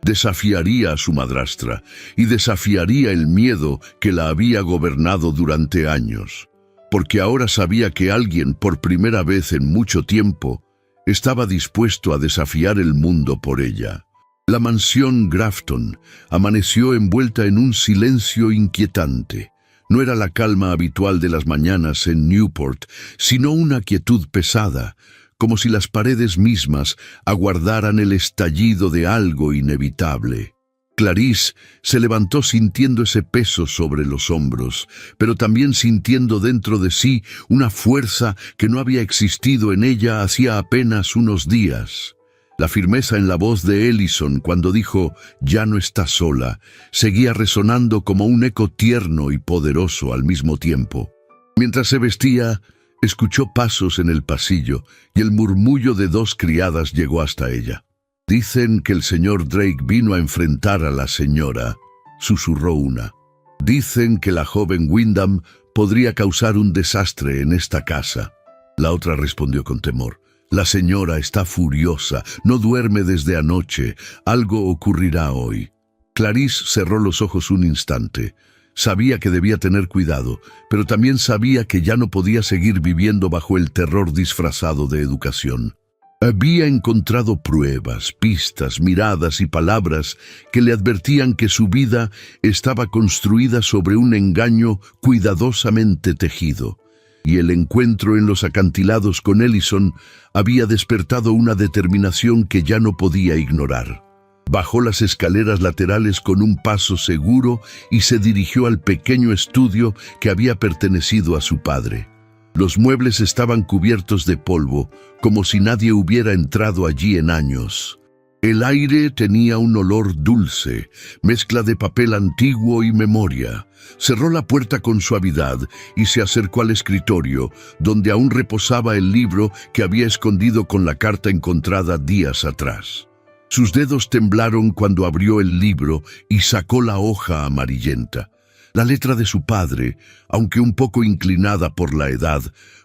desafiaría a su madrastra y desafiaría el miedo que la había gobernado durante años, porque ahora sabía que alguien, por primera vez en mucho tiempo, estaba dispuesto a desafiar el mundo por ella. La mansión Grafton amaneció envuelta en un silencio inquietante. No era la calma habitual de las mañanas en Newport, sino una quietud pesada, como si las paredes mismas aguardaran el estallido de algo inevitable. Clarice se levantó sintiendo ese peso sobre los hombros, pero también sintiendo dentro de sí una fuerza que no había existido en ella hacía apenas unos días. La firmeza en la voz de Ellison cuando dijo «ya no está sola» seguía resonando como un eco tierno y poderoso al mismo tiempo. Mientras se vestía, escuchó pasos en el pasillo y el murmullo de dos criadas llegó hasta ella. «Dicen que el señor Drake vino a enfrentar a la señora», susurró una. «Dicen que la joven Wyndham podría causar un desastre en esta casa». La otra respondió con temor. «La señora está furiosa, no duerme desde anoche, algo ocurrirá hoy». Clarice cerró los ojos un instante. Sabía que debía tener cuidado, pero también sabía que ya no podía seguir viviendo bajo el terror disfrazado de educación. Había encontrado pruebas, pistas, miradas y palabras que le advertían que su vida estaba construida sobre un engaño cuidadosamente tejido, y el encuentro en los acantilados con Ellison había despertado una determinación que ya no podía ignorar. Bajó las escaleras laterales con un paso seguro y se dirigió al pequeño estudio que había pertenecido a su padre. Los muebles estaban cubiertos de polvo, como si nadie hubiera entrado allí en años. El aire tenía un olor dulce, mezcla de papel antiguo y memoria. Cerró la puerta con suavidad y se acercó al escritorio, donde aún reposaba el libro que había escondido con la carta encontrada días atrás. Sus dedos temblaron cuando abrió el libro y sacó la hoja amarillenta. La letra de su padre, aunque un poco inclinada por la edad,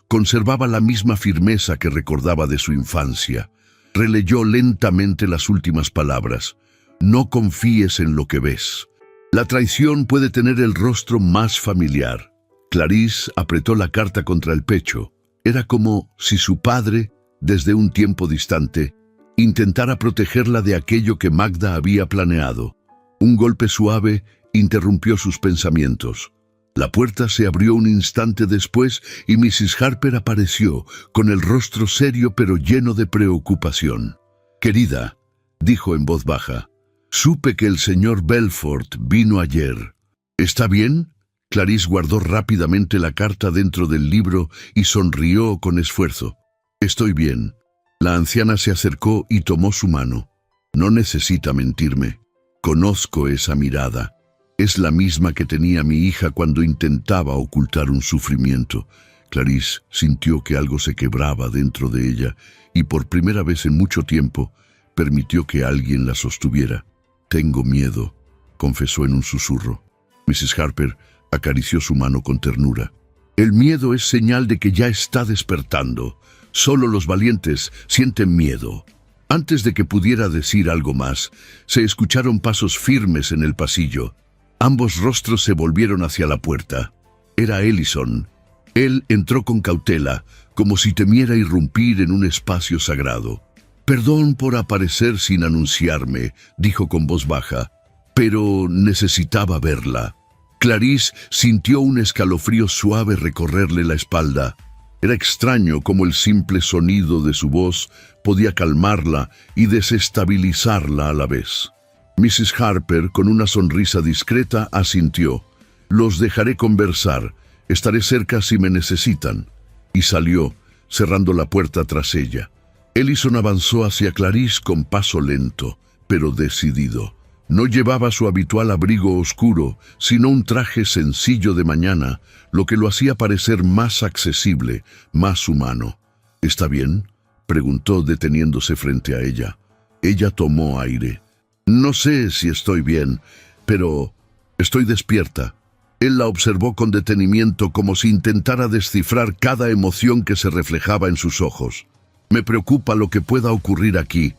conservaba la misma firmeza que recordaba de su infancia. Releyó lentamente las últimas palabras. «No confíes en lo que ves. La traición puede tener el rostro más familiar». Clarice apretó la carta contra el pecho. Era como si su padre, desde un tiempo distante, intentara protegerla de aquello que Magda había planeado. Un golpe suave interrumpió sus pensamientos. La puerta se abrió un instante después y Mrs. Harper apareció, con el rostro serio pero lleno de preocupación. «Querida», dijo en voz baja, «supe que el señor Belfort vino ayer. ¿Está bien?» Clarice guardó rápidamente la carta dentro del libro y sonrió con esfuerzo. «Estoy bien». La anciana se acercó y tomó su mano. «No necesita mentirme. Conozco esa mirada. Es la misma que tenía mi hija cuando intentaba ocultar un sufrimiento». Clarice sintió que algo se quebraba dentro de ella y por primera vez en mucho tiempo permitió que alguien la sostuviera. «Tengo miedo», confesó en un susurro. Mrs. Harper acarició su mano con ternura. «El miedo es señal de que ya está despertando. Solo los valientes sienten miedo». Antes de que pudiera decir algo más, se escucharon pasos firmes en el pasillo. Ambos rostros se volvieron hacia la puerta. Era Ellison. Él entró con cautela, como si temiera irrumpir en un espacio sagrado. «Perdón por aparecer sin anunciarme», dijo con voz baja, «pero necesitaba verla». Clarice sintió un escalofrío suave recorrerle la espalda. Era extraño cómo el simple sonido de su voz podía calmarla y desestabilizarla a la vez. Mrs. Harper, con una sonrisa discreta, asintió. «Los dejaré conversar. Estaré cerca si me necesitan». Y salió, cerrando la puerta tras ella. Ellison avanzó hacia Clarice con paso lento, pero decidido. No llevaba su habitual abrigo oscuro, sino un traje sencillo de mañana, lo que lo hacía parecer más accesible, más humano. «¿Está bien?», preguntó deteniéndose frente a ella. Ella tomó aire. «No sé si estoy bien, pero estoy despierta». Él la observó con detenimiento como si intentara descifrar cada emoción que se reflejaba en sus ojos. «Me preocupa lo que pueda ocurrir aquí.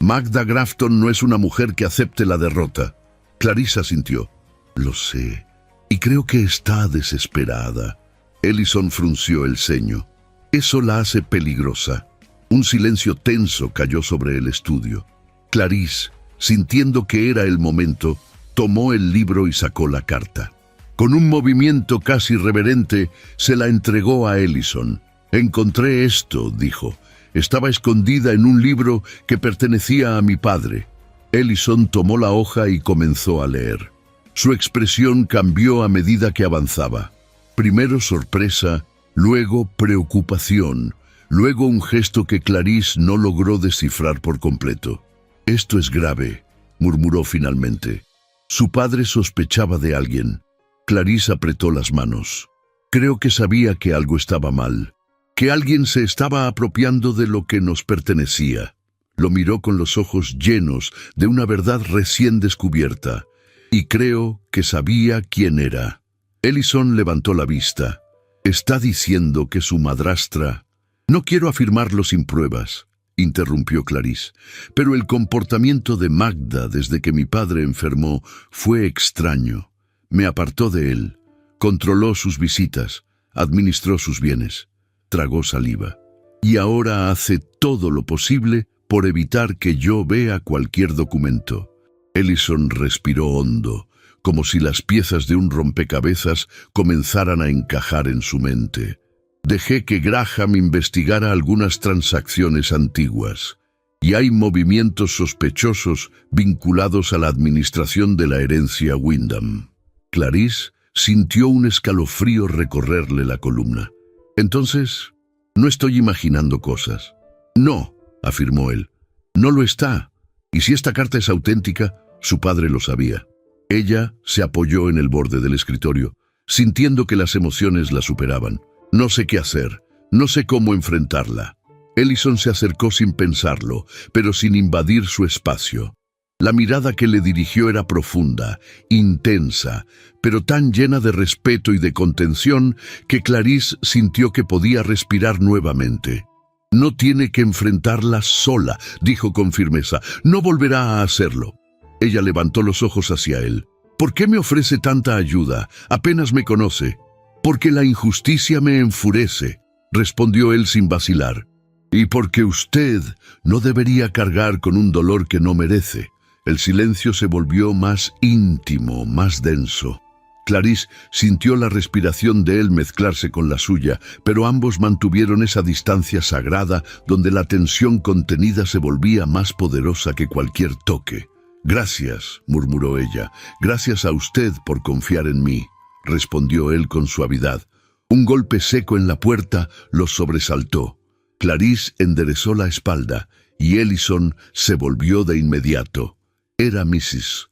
Magda Grafton no es una mujer que acepte la derrota. Clarice asintió. Lo sé, y creo que está desesperada. Ellison frunció el ceño. Eso la hace peligrosa. Un silencio tenso cayó sobre el estudio. Clarice, sintiendo que era el momento, tomó el libro y sacó la carta. Con un movimiento casi reverente, se la entregó a Ellison. «Encontré esto», dijo. «Estaba escondida en un libro que pertenecía a mi padre». Ellison tomó la hoja y comenzó a leer. Su expresión cambió a medida que avanzaba. Primero sorpresa, luego preocupación, luego un gesto que Clarice no logró descifrar por completo. «Esto es grave», murmuró finalmente. Su padre sospechaba de alguien. Clarice apretó las manos. Creo que sabía que algo estaba mal, que alguien se estaba apropiando de lo que nos pertenecía. Lo miró con los ojos llenos de una verdad recién descubierta, y creo que sabía quién era. Ellison levantó la vista. «Está diciendo que su madrastra...» «No quiero afirmarlo sin pruebas», interrumpió Clarice, «pero el comportamiento de Magda desde que mi padre enfermó fue extraño. Me apartó de él, controló sus visitas, administró sus bienes, tragó saliva. Y ahora hace todo lo posible por evitar que yo vea cualquier documento». Ellison respiró hondo, como si las piezas de un rompecabezas comenzaran a encajar en su mente. «Dejé que Graham investigara algunas transacciones antiguas, y hay movimientos sospechosos vinculados a la administración de la herencia Wyndham». Clarice sintió un escalofrío recorrerle la columna. «Entonces, no estoy imaginando cosas». «No», afirmó él, «no lo está. Y si esta carta es auténtica, su padre lo sabía». Ella se apoyó en el borde del escritorio, sintiendo que las emociones la superaban. «No sé qué hacer, no sé cómo enfrentarla». Ellison se acercó sin pensarlo, pero sin invadir su espacio. La mirada que le dirigió era profunda, intensa, pero tan llena de respeto y de contención que Clarice sintió que podía respirar nuevamente. «No tiene que enfrentarla sola», dijo con firmeza. «No volverá a hacerlo». Ella levantó los ojos hacia él. «¿Por qué me ofrece tanta ayuda? Apenas me conoce». «Porque la injusticia me enfurece», respondió él sin vacilar. «Y porque usted no debería cargar con un dolor que no merece». El silencio se volvió más íntimo, más denso. Clarice sintió la respiración de él mezclarse con la suya, pero ambos mantuvieron esa distancia sagrada donde la tensión contenida se volvía más poderosa que cualquier toque. «Gracias», murmuró ella. «Gracias a usted por confiar en mí», respondió él con suavidad. Un golpe seco en la puerta los sobresaltó. Clarice enderezó la espalda y Ellison se volvió de inmediato. Era Mrs.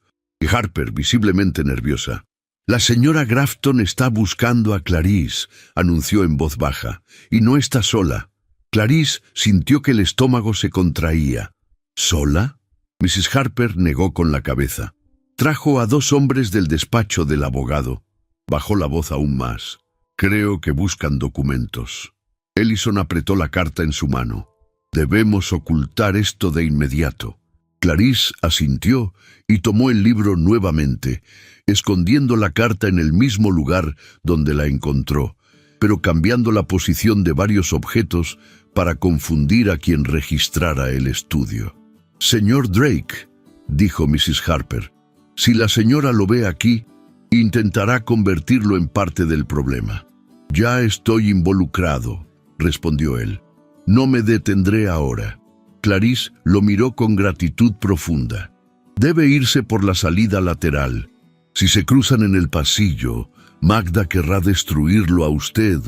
Harper, visiblemente nerviosa. «La señora Grafton está buscando a Clarice», anunció en voz baja, «y no está sola». Clarice sintió que el estómago se contraía. «¿Sola?». Mrs. Harper negó con la cabeza. «Trajo a 2 hombres del despacho del abogado». Bajó la voz aún más. «Creo que buscan documentos». Ellison apretó la carta en su mano. «Debemos ocultar esto de inmediato». Clarice asintió y tomó el libro nuevamente, escondiendo la carta en el mismo lugar donde la encontró, pero cambiando la posición de varios objetos para confundir a quien registrara el estudio. «Señor Drake», dijo Mrs. Harper, «si la señora lo ve aquí, intentará convertirlo en parte del problema». «Ya estoy involucrado», respondió él. «No me detendré ahora». Clarice lo miró con gratitud profunda. «Debe irse por la salida lateral. Si se cruzan en el pasillo, Magda querrá destruirlo a usted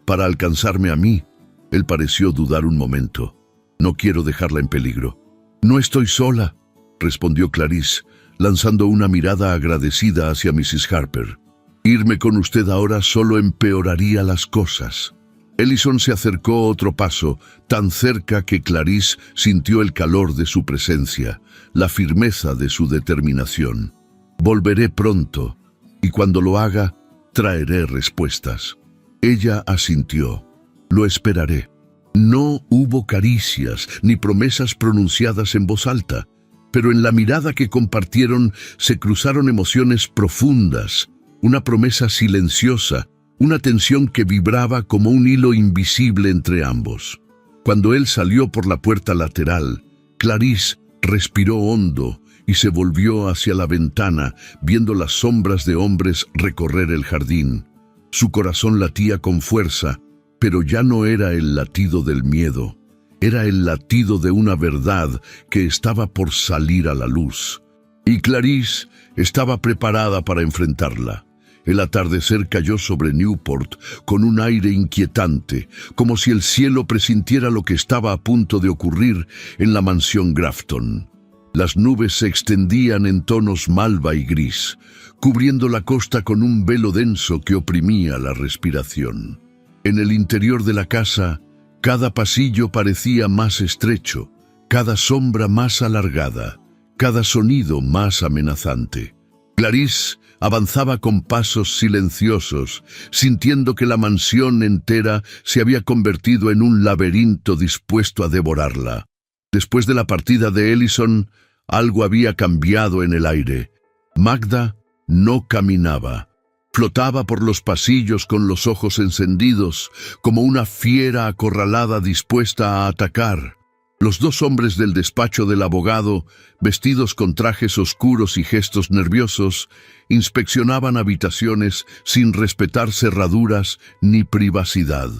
para alcanzarme a mí». Él pareció dudar un momento. «No quiero dejarla en peligro». «No estoy sola», respondió Clarice, lanzando una mirada agradecida hacia Mrs. Harper. «Irme con usted ahora solo empeoraría las cosas». Ellison se acercó otro paso, tan cerca que Clarice sintió el calor de su presencia, la firmeza de su determinación. «Volveré pronto, y cuando lo haga, traeré respuestas». Ella asintió. «Lo esperaré». No hubo caricias ni promesas pronunciadas en voz alta, pero en la mirada que compartieron se cruzaron emociones profundas, una promesa silenciosa, una tensión que vibraba como un hilo invisible entre ambos. Cuando él salió por la puerta lateral, Clarice respiró hondo y se volvió hacia la ventana, viendo las sombras de hombres recorrer el jardín. Su corazón latía con fuerza, pero ya no era el latido del miedo. Era el latido de una verdad que estaba por salir a la luz. Y Clarice estaba preparada para enfrentarla. El atardecer cayó sobre Newport con un aire inquietante, como si el cielo presintiera lo que estaba a punto de ocurrir en la mansión Grafton. Las nubes se extendían en tonos malva y gris, cubriendo la costa con un velo denso que oprimía la respiración. En el interior de la casa, cada pasillo parecía más estrecho, cada sombra más alargada, cada sonido más amenazante. Clarice avanzaba con pasos silenciosos, sintiendo que la mansión entera se había convertido en un laberinto dispuesto a devorarla. Después de la partida de Ellison, algo había cambiado en el aire. Magda no caminaba. Flotaba por los pasillos con los ojos encendidos, como una fiera acorralada dispuesta a atacar. Los dos hombres del despacho del abogado, vestidos con trajes oscuros y gestos nerviosos, inspeccionaban habitaciones sin respetar cerraduras ni privacidad.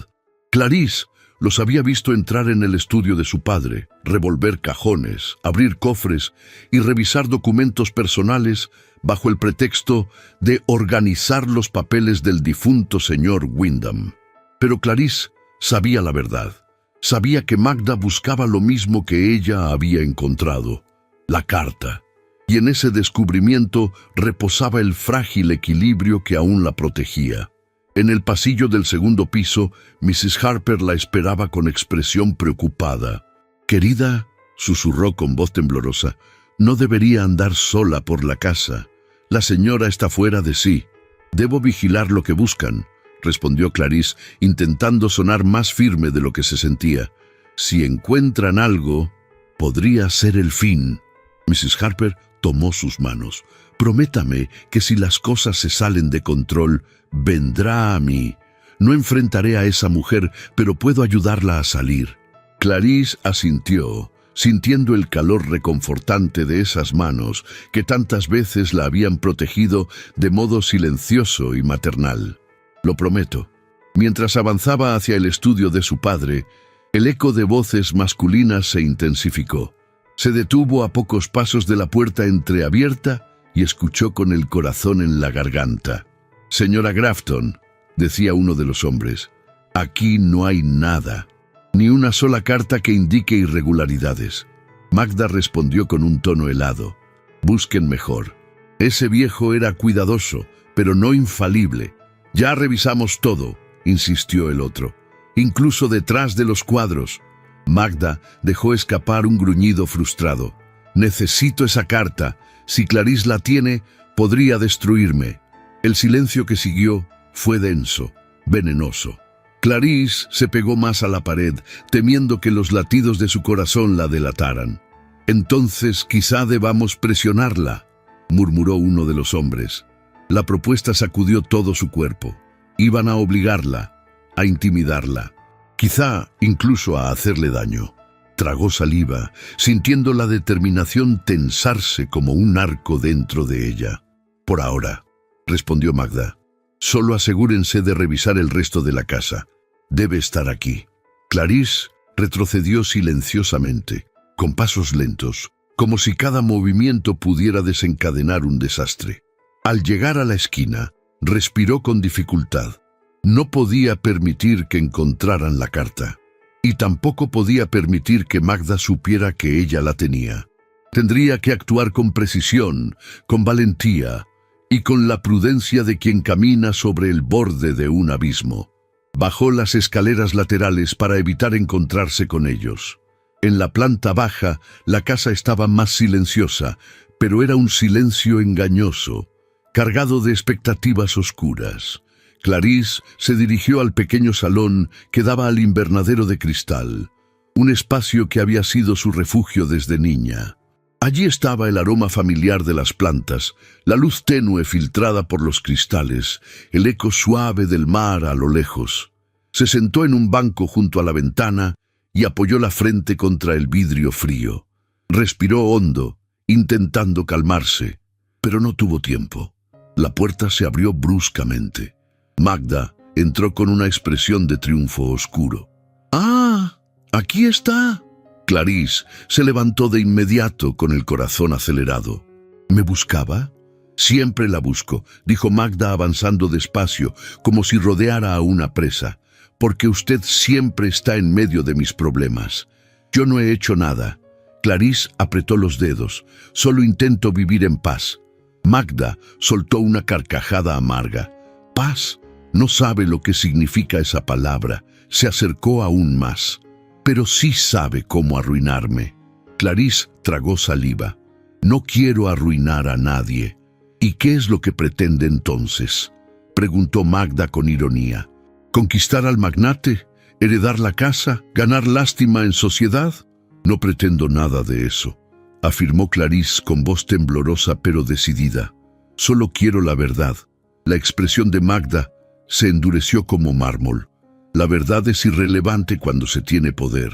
Clarice los había visto entrar en el estudio de su padre, revolver cajones, abrir cofres y revisar documentos personales bajo el pretexto de organizar los papeles del difunto señor Wyndham. Pero Clarice sabía la verdad. Sabía que Magda buscaba lo mismo que ella había encontrado, la carta, y en ese descubrimiento reposaba el frágil equilibrio que aún la protegía. En el pasillo del segundo piso, Mrs. Harper la esperaba con expresión preocupada. «Querida», susurró con voz temblorosa, «no debería andar sola por la casa. La señora está fuera de sí. Debo vigilar lo que buscan», respondió Clarice, intentando sonar más firme de lo que se sentía. «Si encuentran algo, podría ser el fin». Mrs. Harper tomó sus manos. «Prométame que si las cosas se salen de control, vendrá a mí. No enfrentaré a esa mujer, pero puedo ayudarla a salir». Clarice asintió, sintiendo el calor reconfortante de esas manos que tantas veces la habían protegido de modo silencioso y maternal. «Lo prometo». Mientras avanzaba hacia el estudio de su padre, el eco de voces masculinas se intensificó. Se detuvo a pocos pasos de la puerta entreabierta y escuchó con el corazón en la garganta. «Señora Grafton», decía uno de los hombres, «aquí no hay nada, ni una sola carta que indique irregularidades». Magda respondió con un tono helado. «Busquen mejor. Ese viejo era cuidadoso, pero no infalible. «Ya revisamos todo», insistió el otro, «incluso detrás de los cuadros». Magda dejó escapar un gruñido frustrado. «Necesito esa carta. Si Clarice la tiene, podría destruirme». El silencio que siguió fue denso, venenoso. Clarice se pegó más a la pared, temiendo que los latidos de su corazón la delataran. «Entonces quizá debamos presionarla», murmuró uno de los hombres. La propuesta sacudió todo su cuerpo. Iban a obligarla, a intimidarla, quizá incluso a hacerle daño. Tragó saliva, sintiendo la determinación tensarse como un arco dentro de ella. «Por ahora», respondió Magda. «Solo asegúrense de revisar el resto de la casa. Debe estar aquí». Clarice retrocedió silenciosamente, con pasos lentos, como si cada movimiento pudiera desencadenar un desastre. Al llegar a la esquina, respiró con dificultad. No podía permitir que encontraran la carta, y tampoco podía permitir que Magda supiera que ella la tenía. Tendría que actuar con precisión, con valentía, y con la prudencia de quien camina sobre el borde de un abismo. Bajó las escaleras laterales para evitar encontrarse con ellos. En la planta baja, la casa estaba más silenciosa, pero era un silencio engañoso, cargado de expectativas oscuras. Clarice se dirigió al pequeño salón que daba al invernadero de cristal, un espacio que había sido su refugio desde niña. Allí estaba el aroma familiar de las plantas, la luz tenue filtrada por los cristales, el eco suave del mar a lo lejos. Se sentó en un banco junto a la ventana y apoyó la frente contra el vidrio frío. Respiró hondo, intentando calmarse, pero no tuvo tiempo. La puerta se abrió bruscamente. Magda entró con una expresión de triunfo oscuro. ¡Ah! ¡Aquí está! Clarice se levantó de inmediato con el corazón acelerado. ¿Me buscaba? Siempre la busco, dijo Magda avanzando despacio, como si rodeara a una presa, porque usted siempre está en medio de mis problemas. Yo no he hecho nada. Clarice apretó los dedos. Solo intento vivir en paz. Magda soltó una carcajada amarga. Paz. No sabe lo que significa esa palabra. Se acercó aún más. Pero sí sabe cómo arruinarme. Clarice tragó saliva. No quiero arruinar a nadie. ¿Y qué es lo que pretende entonces?, preguntó Magda con ironía. ¿Conquistar al magnate? ¿Heredar la casa? ¿Ganar lástima en sociedad? No pretendo nada de eso, afirmó Clarice con voz temblorosa pero decidida. Solo quiero la verdad. La expresión de Magda se endureció como mármol. La verdad es irrelevante cuando se tiene poder.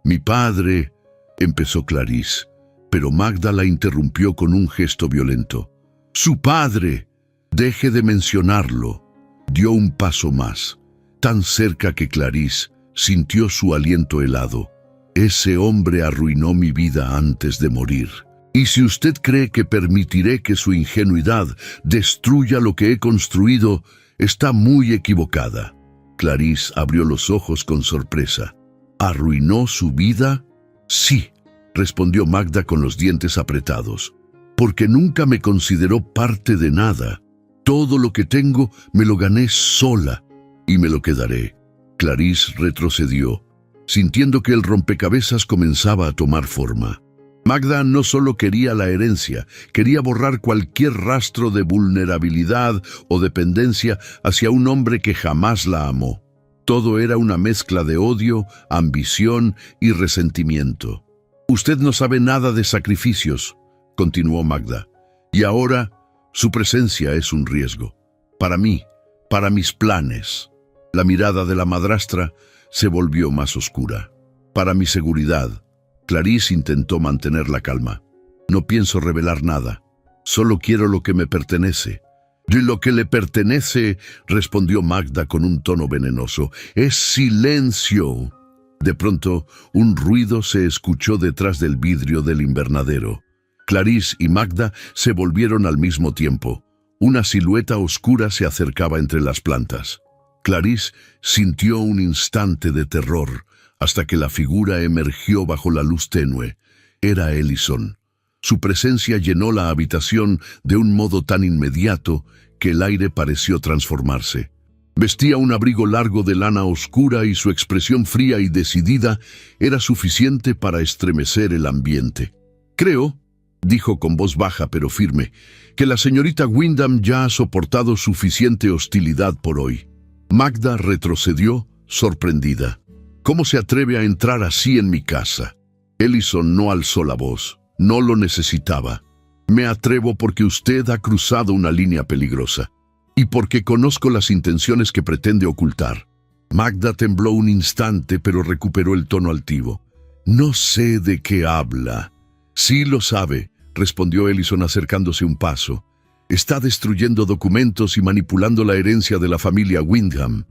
Mi padre, empezó Clarice, pero Magda la interrumpió con un gesto violento. ¡Su padre! Deje de mencionarlo. Dio un paso más, tan cerca que Clarice sintió su aliento helado. Ese hombre arruinó mi vida antes de morir. Y si usted cree que permitiré que su ingenuidad destruya lo que he construido, está muy equivocada. Clarice abrió los ojos con sorpresa. ¿Arruinó su vida? Sí, respondió Magda con los dientes apretados. Porque nunca me consideró parte de nada. Todo lo que tengo me lo gané sola y me lo quedaré. Clarice retrocedió, sintiendo que el rompecabezas comenzaba a tomar forma. Magda no solo quería la herencia, quería borrar cualquier rastro de vulnerabilidad o dependencia hacia un hombre que jamás la amó. Todo era una mezcla de odio, ambición y resentimiento. Usted no sabe nada de sacrificios, continuó Magda, y ahora su presencia es un riesgo. Para mí, para mis planes. La mirada de la madrastra se volvió más oscura. Para mi seguridad. Clarice intentó mantener la calma. No pienso revelar nada. Solo quiero lo que me pertenece. De lo que le pertenece, respondió Magda con un tono venenoso, es silencio. De pronto, un ruido se escuchó detrás del vidrio del invernadero. Clarice y Magda se volvieron al mismo tiempo. Una silueta oscura se acercaba entre las plantas. Clarice sintió un instante de terror, hasta que la figura emergió bajo la luz tenue. Era Ellison. Su presencia llenó la habitación de un modo tan inmediato que el aire pareció transformarse. Vestía un abrigo largo de lana oscura y su expresión fría y decidida era suficiente para estremecer el ambiente. Creo, dijo con voz baja pero firme, que la señorita Wyndham ya ha soportado suficiente hostilidad por hoy. Magda retrocedió, sorprendida. ¿Cómo se atreve a entrar así en mi casa? Ellison no alzó la voz. No lo necesitaba. Me atrevo porque usted ha cruzado una línea peligrosa y porque conozco las intenciones que pretende ocultar. Magda tembló un instante, pero recuperó el tono altivo. No sé de qué habla. Sí lo sabe, respondió Ellison acercándose un paso. Está destruyendo documentos y manipulando la herencia de la familia Wyndham.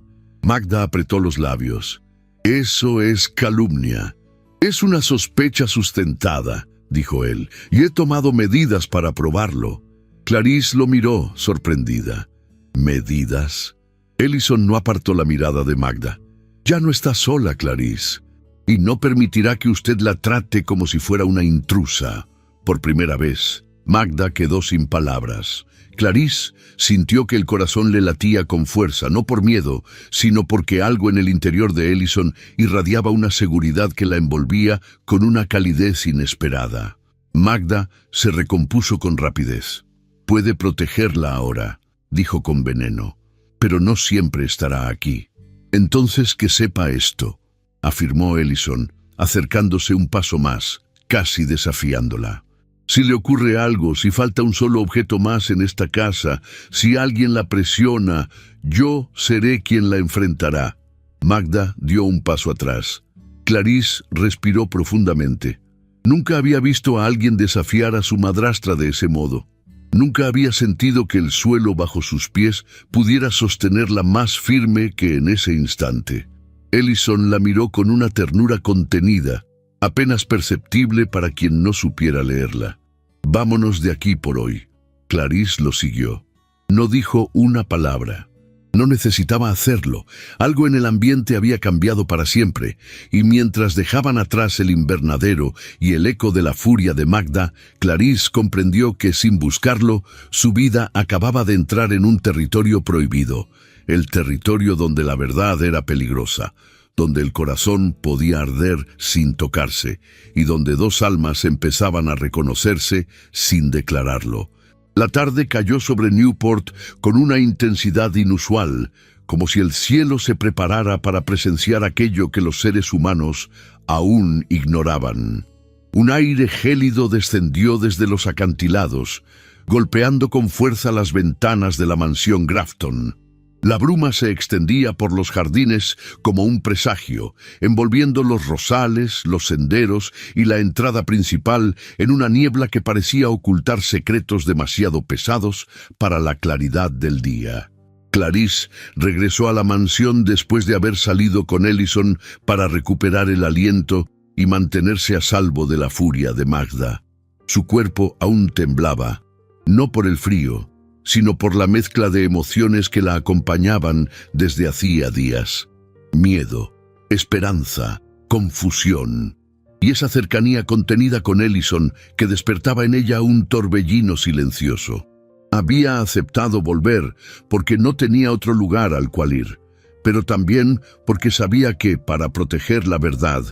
Magda apretó los labios. Eso es calumnia. Es una sospecha sustentada, dijo él, y he tomado medidas para probarlo. Clarice lo miró, sorprendida. ¿Medidas? Ellison no apartó la mirada de Magda. Ya no está sola, Clarice, y no permitirá que usted la trate como si fuera una intrusa. Por primera vez, Magda quedó sin palabras. Clarice sintió que el corazón le latía con fuerza, no por miedo, sino porque algo en el interior de Ellison irradiaba una seguridad que la envolvía con una calidez inesperada. Magda se recompuso con rapidez. «Puede protegerla ahora», dijo con veneno. pero no siempre estará aquí. Entonces que sepa esto, afirmó Ellison, acercándose un paso más, casi desafiándola. Si le ocurre algo, si falta un solo objeto más en esta casa, si alguien la presiona, yo seré quien la enfrentará. Magda dio un paso atrás. Clarice respiró profundamente. Nunca había visto a alguien desafiar a su madrastra de ese modo. Nunca había sentido que el suelo bajo sus pies pudiera sostenerla más firme que en ese instante. Ellison la miró con una ternura contenida, apenas perceptible para quien no supiera leerla. «Vámonos de aquí por hoy». Clarice lo siguió. No dijo una palabra. No necesitaba hacerlo. Algo en el ambiente había cambiado para siempre, y mientras dejaban atrás el invernadero y el eco de la furia de Magda, Clarice comprendió que, sin buscarlo, su vida acababa de entrar en un territorio prohibido, el territorio donde la verdad era peligrosa, donde el corazón podía arder sin tocarse, y donde dos almas empezaban a reconocerse sin declararlo. La tarde cayó sobre Newport con una intensidad inusual, como si el cielo se preparara para presenciar aquello que los seres humanos aún ignoraban. Un aire gélido descendió desde los acantilados, golpeando con fuerza las ventanas de la mansión Grafton. La bruma se extendía por los jardines como un presagio, envolviendo los rosales, los senderos y la entrada principal en una niebla que parecía ocultar secretos demasiado pesados para la claridad del día. Clarice regresó a la mansión después de haber salido con Ellison para recuperar el aliento y mantenerse a salvo de la furia de Magda. Su cuerpo aún temblaba, no por el frío, sino por la mezcla de emociones que la acompañaban desde hacía días. Miedo, esperanza, confusión, y esa cercanía contenida con Ellison que despertaba en ella un torbellino silencioso. Había aceptado volver porque no tenía otro lugar al cual ir, pero también porque sabía que, para proteger la verdad,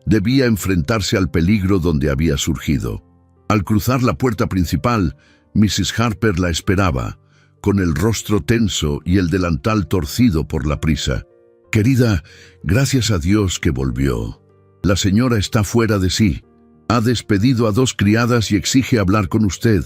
debía enfrentarse al peligro donde había surgido. Al cruzar la puerta principal, Mrs. Harper la esperaba, con el rostro tenso y el delantal torcido por la prisa. «Querida, gracias a Dios que volvió. La señora está fuera de sí. Ha despedido a 2 criadas y exige hablar con usted».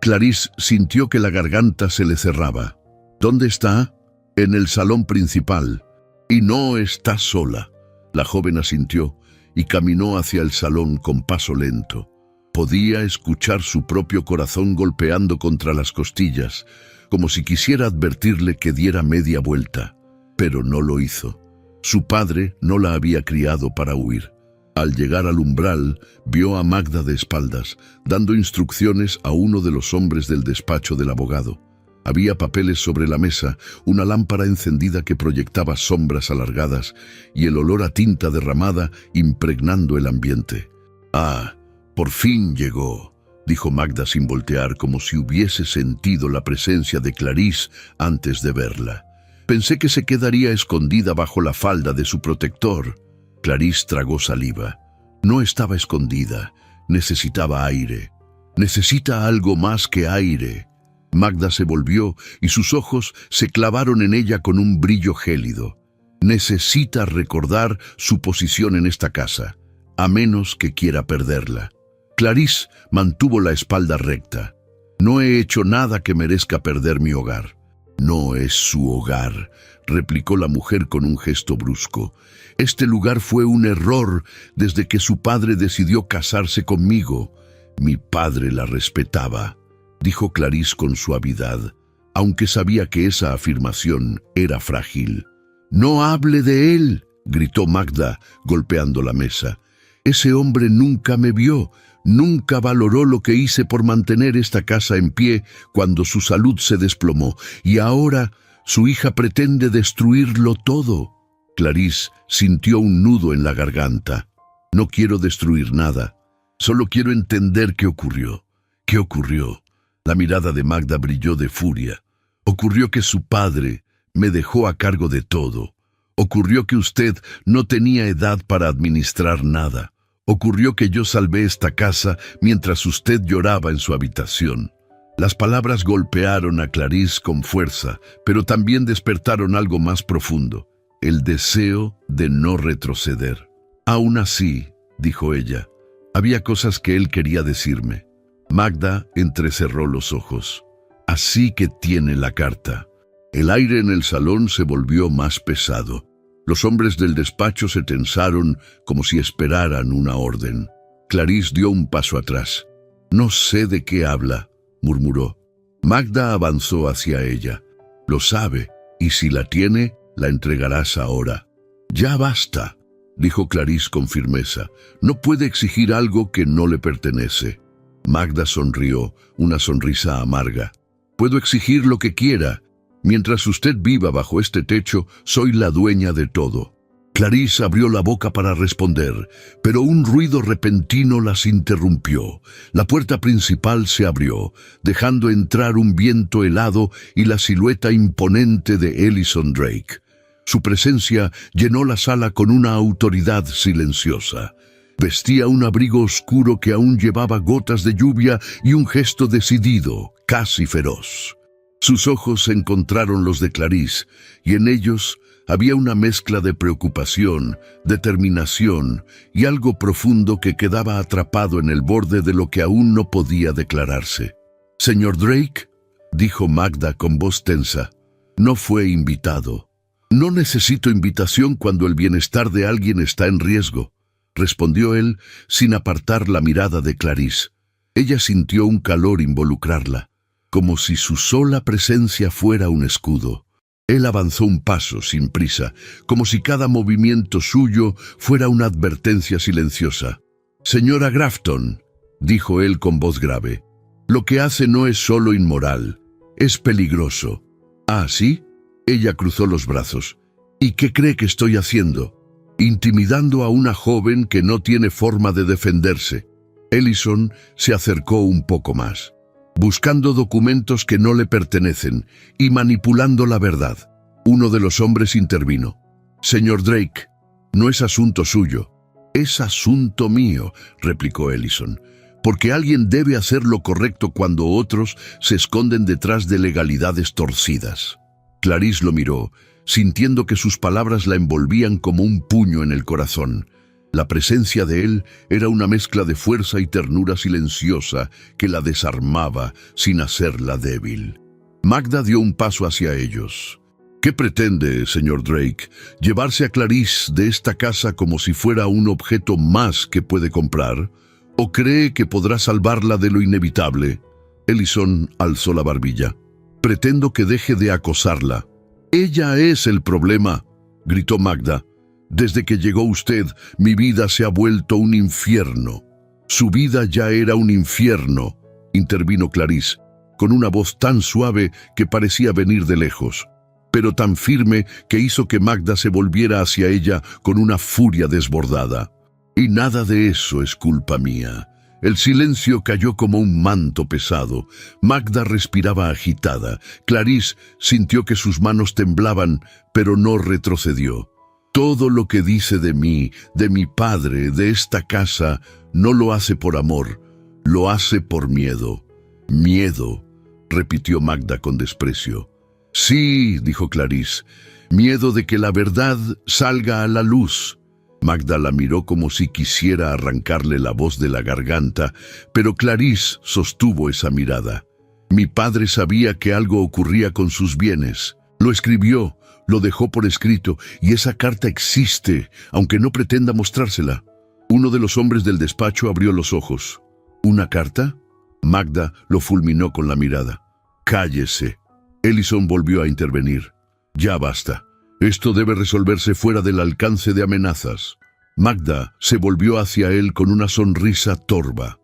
Clarice sintió que la garganta se le cerraba. «¿Dónde está?» «En el salón principal. Y no está sola». La joven asintió y caminó hacia el salón con paso lento. Podía escuchar su propio corazón golpeando contra las costillas, como si quisiera advertirle que diera media vuelta, pero no lo hizo. Su padre no la había criado para huir. Al llegar al umbral, vio a Magda de espaldas, dando instrucciones a uno de los hombres del despacho del abogado. Había papeles sobre la mesa, una lámpara encendida que proyectaba sombras alargadas y el olor a tinta derramada impregnando el ambiente. «Ah, por fin llegó», dijo Magda sin voltear, como si hubiese sentido la presencia de Clarice antes de verla. «Pensé que se quedaría escondida bajo la falda de su protector». Clarice tragó saliva. No estaba escondida, necesitaba aire. Necesita algo más que aire. Magda se volvió y sus ojos se clavaron en ella con un brillo gélido. Necesita recordar su posición en esta casa, a menos que quiera perderla. Clarice mantuvo la espalda recta. «No he hecho nada que merezca perder mi hogar». «No es su hogar», replicó la mujer con un gesto brusco. «Este lugar fue un error desde que su padre decidió casarse conmigo. Mi padre la respetaba», dijo Clarice con suavidad, aunque sabía que esa afirmación era frágil. «No hable de él», gritó Magda, golpeando la mesa. «Ese hombre nunca me vio. Nunca valoró lo que hice por mantener esta casa en pie cuando su salud se desplomó, y ahora su hija pretende destruirlo todo». Clarice sintió un nudo en la garganta. «No quiero destruir nada. Solo quiero entender qué ocurrió». «¿Qué ocurrió?» La mirada de Magda brilló de furia. «Ocurrió que su padre me dejó a cargo de todo. Ocurrió que usted no tenía edad para administrar nada. Ocurrió que yo salvé esta casa mientras usted lloraba en su habitación. Las palabras golpearon a Clarice con fuerza, pero también despertaron algo más profundo, el deseo de no retroceder. Aún así, dijo ella, había cosas que él quería decirme. Magda entrecerró los ojos. Así que tiene la carta. El aire en el salón se volvió más pesado. Los hombres del despacho se tensaron como si esperaran una orden. Clarice dio un paso atrás. «No sé de qué habla», murmuró. Magda avanzó hacia ella. «Lo sabe, y si la tiene, la entregarás ahora». «Ya basta», dijo Clarice con firmeza. «No puede exigir algo que no le pertenece». Magda sonrió, una sonrisa amarga. «Puedo exigir lo que quiera. Mientras usted viva bajo este techo, soy la dueña de todo». Clarice abrió la boca para responder, pero un ruido repentino las interrumpió. La puerta principal se abrió, dejando entrar un viento helado y la silueta imponente de Ellison Drake. Su presencia llenó la sala con una autoridad silenciosa. Vestía un abrigo oscuro que aún llevaba gotas de lluvia y un gesto decidido, casi feroz. Sus ojos encontraron los de Clarice, y en ellos había una mezcla de preocupación, determinación y algo profundo que quedaba atrapado en el borde de lo que aún no podía declararse. «Señor Drake», dijo Magda con voz tensa, «no fue invitado». «No necesito invitación cuando el bienestar de alguien está en riesgo», respondió él sin apartar la mirada de Clarice. Ella sintió un calor involucrarla, como si su sola presencia fuera un escudo. Él avanzó un paso sin prisa, como si cada movimiento suyo fuera una advertencia silenciosa. «Señora Grafton», dijo él con voz grave, «lo que hace no es solo inmoral, es peligroso». «¿Ah, sí?» Ella cruzó los brazos. «¿Y qué cree que estoy haciendo?» «Intimidando a una joven que no tiene forma de defenderse». Ellison se acercó un poco más. «Buscando documentos que no le pertenecen y manipulando la verdad». Uno de los hombres intervino. «Señor Drake, no es asunto suyo, es asunto mío», replicó Ellison, «porque alguien debe hacer lo correcto cuando otros se esconden detrás de legalidades torcidas». Clarice lo miró, sintiendo que sus palabras la envolvían como un puño en el corazón. La presencia de él era una mezcla de fuerza y ternura silenciosa que la desarmaba sin hacerla débil. Magda dio un paso hacia ellos. «¿Qué pretende, señor Drake? ¿Llevarse a Clarice de esta casa como si fuera un objeto más que puede comprar? ¿O cree que podrá salvarla de lo inevitable?» Ellison alzó la barbilla. «Pretendo que deje de acosarla». «Ella es el problema», gritó Magda. «Desde que llegó usted, mi vida se ha vuelto un infierno». «Su vida ya era un infierno», intervino Clarice, con una voz tan suave que parecía venir de lejos, pero tan firme que hizo que Magda se volviera hacia ella con una furia desbordada. «Y nada de eso es culpa mía». El silencio cayó como un manto pesado. Magda respiraba agitada. Clarice sintió que sus manos temblaban, pero no retrocedió. «Todo lo que dice de mí, de mi padre, de esta casa, no lo hace por amor, lo hace por miedo». «Miedo», repitió Magda con desprecio. «Sí», dijo Clarice, «miedo de que la verdad salga a la luz». Magda la miró como si quisiera arrancarle la voz de la garganta, pero Clarice sostuvo esa mirada. «Mi padre sabía que algo ocurría con sus bienes. Lo escribió, lo dejó por escrito, y esa carta existe, aunque no pretenda mostrársela». Uno de los hombres del despacho abrió los ojos. «¿Una carta?» Magda lo fulminó con la mirada. «Cállese». Ellison volvió a intervenir. «Ya basta. Esto debe resolverse fuera del alcance de amenazas». Magda se volvió hacia él con una sonrisa torva.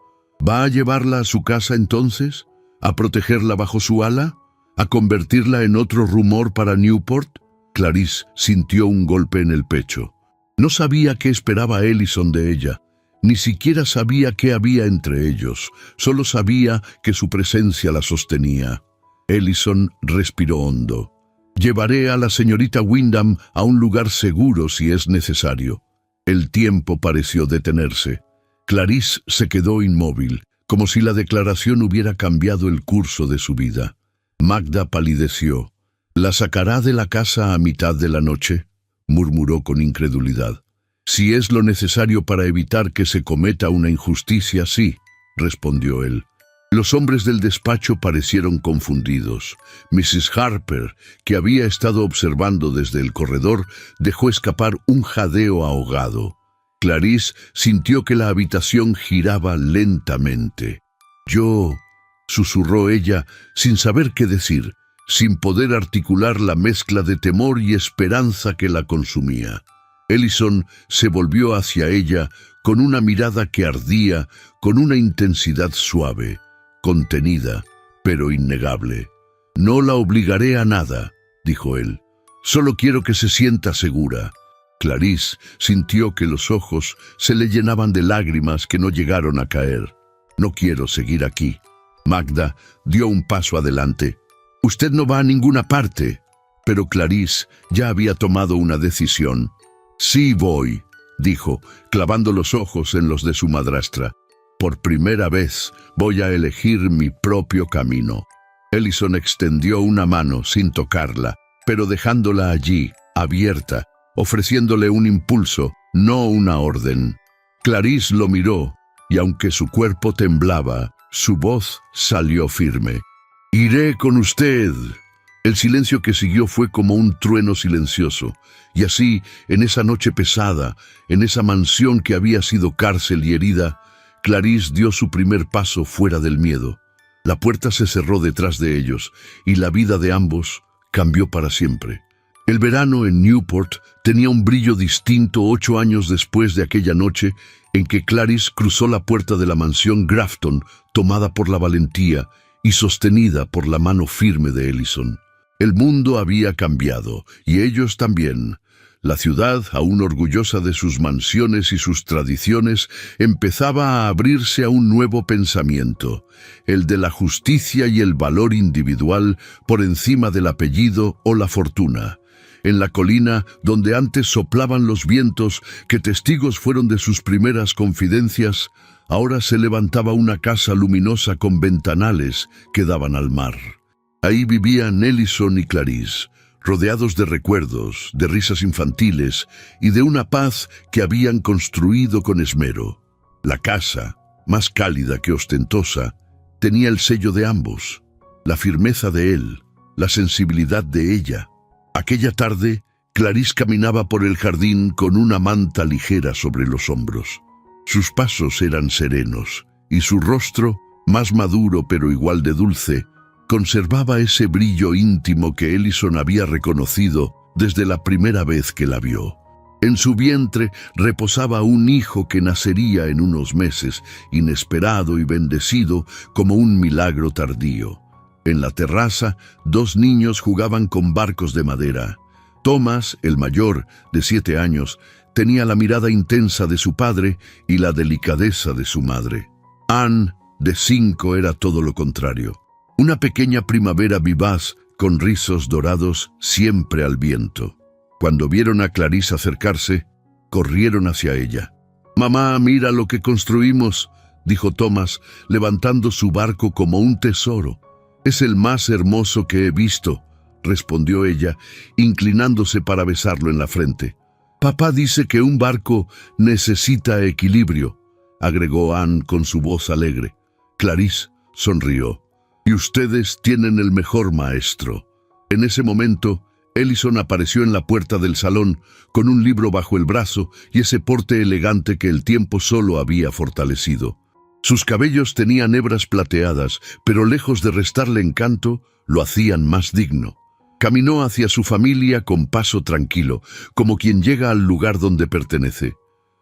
«¿Va a llevarla a su casa entonces? ¿A protegerla bajo su ala? ¿A convertirla en otro rumor para Newport?» Clarice sintió un golpe en el pecho. No sabía qué esperaba Ellison de ella. Ni siquiera sabía qué había entre ellos. Solo sabía que su presencia la sostenía. Ellison respiró hondo. «Llevaré a la señorita Wyndham a un lugar seguro si es necesario». El tiempo pareció detenerse. Clarice se quedó inmóvil, como si la declaración hubiera cambiado el curso de su vida. Magda palideció. «¿La sacará de la casa a mitad de la noche?», murmuró con incredulidad. «Si es lo necesario para evitar que se cometa una injusticia, sí», respondió él. Los hombres del despacho parecieron confundidos. Mrs. Harper, que había estado observando desde el corredor, dejó escapar un jadeo ahogado. Clarice sintió que la habitación giraba lentamente. «Yo», susurró ella, sin saber qué decir, sin poder articular la mezcla de temor y esperanza que la consumía. Ellison se volvió hacia ella con una mirada que ardía con una intensidad suave, contenida, pero innegable. «No la obligaré a nada», dijo él. «Solo quiero que se sienta segura». Clarice sintió que los ojos se le llenaban de lágrimas que no llegaron a caer. «No quiero seguir aquí». Magda dio un paso adelante. «Usted no va a ninguna parte». Pero Clarice ya había tomado una decisión. «Sí voy», dijo, clavando los ojos en los de su madrastra. «Por primera vez voy a elegir mi propio camino». Ellison extendió una mano sin tocarla, pero dejándola allí, abierta, ofreciéndole un impulso, no una orden. Clarice lo miró, y aunque su cuerpo temblaba, su voz salió firme. «Iré con usted». El silencio que siguió fue como un trueno silencioso, y así, en esa noche pesada, en esa mansión que había sido cárcel y herida, Clarice dio su primer paso fuera del miedo. La puerta se cerró detrás de ellos, y la vida de ambos cambió para siempre. El verano en Newport tenía un brillo distinto 8 años después de aquella noche en que Clarice cruzó la puerta de la mansión Grafton, tomada por la valentía y sostenida por la mano firme de Ellison. El mundo había cambiado, y ellos también. La ciudad, aún orgullosa de sus mansiones y sus tradiciones, empezaba a abrirse a un nuevo pensamiento, el de la justicia y el valor individual por encima del apellido o la fortuna. En la colina, donde antes soplaban los vientos que testigos fueron de sus primeras confidencias, ahora se levantaba una casa luminosa con ventanales que daban al mar. Ahí vivían Ellison y Clarice, rodeados de recuerdos, de risas infantiles y de una paz que habían construido con esmero. La casa, más cálida que ostentosa, tenía el sello de ambos, la firmeza de él, la sensibilidad de ella. Aquella tarde, Clarice caminaba por el jardín con una manta ligera sobre los hombros. Sus pasos eran serenos, y su rostro, más maduro pero igual de dulce, conservaba ese brillo íntimo que Ellison había reconocido desde la primera vez que la vio. En su vientre reposaba un hijo que nacería en unos meses, inesperado y bendecido como un milagro tardío. En la terraza, 2 niños jugaban con barcos de madera. Thomas, el mayor, de 7 años, tenía la mirada intensa de su padre y la delicadeza de su madre. Anne, de 5, era todo lo contrario. Una pequeña primavera vivaz, con rizos dorados siempre al viento. Cuando vieron a Clarice acercarse, corrieron hacia ella. «Mamá, mira lo que construimos», dijo Thomas, levantando su barco como un tesoro. «Es el más hermoso que he visto», respondió ella, inclinándose para besarlo en la frente. «Papá dice que un barco necesita equilibrio», agregó Anne con su voz alegre. Clarice sonrió. «Y ustedes tienen el mejor maestro». En ese momento, Ellison apareció en la puerta del salón, con un libro bajo el brazo y ese porte elegante que el tiempo solo había fortalecido. Sus cabellos tenían hebras plateadas, pero lejos de restarle encanto, lo hacían más digno. Caminó hacia su familia con paso tranquilo, como quien llega al lugar donde pertenece.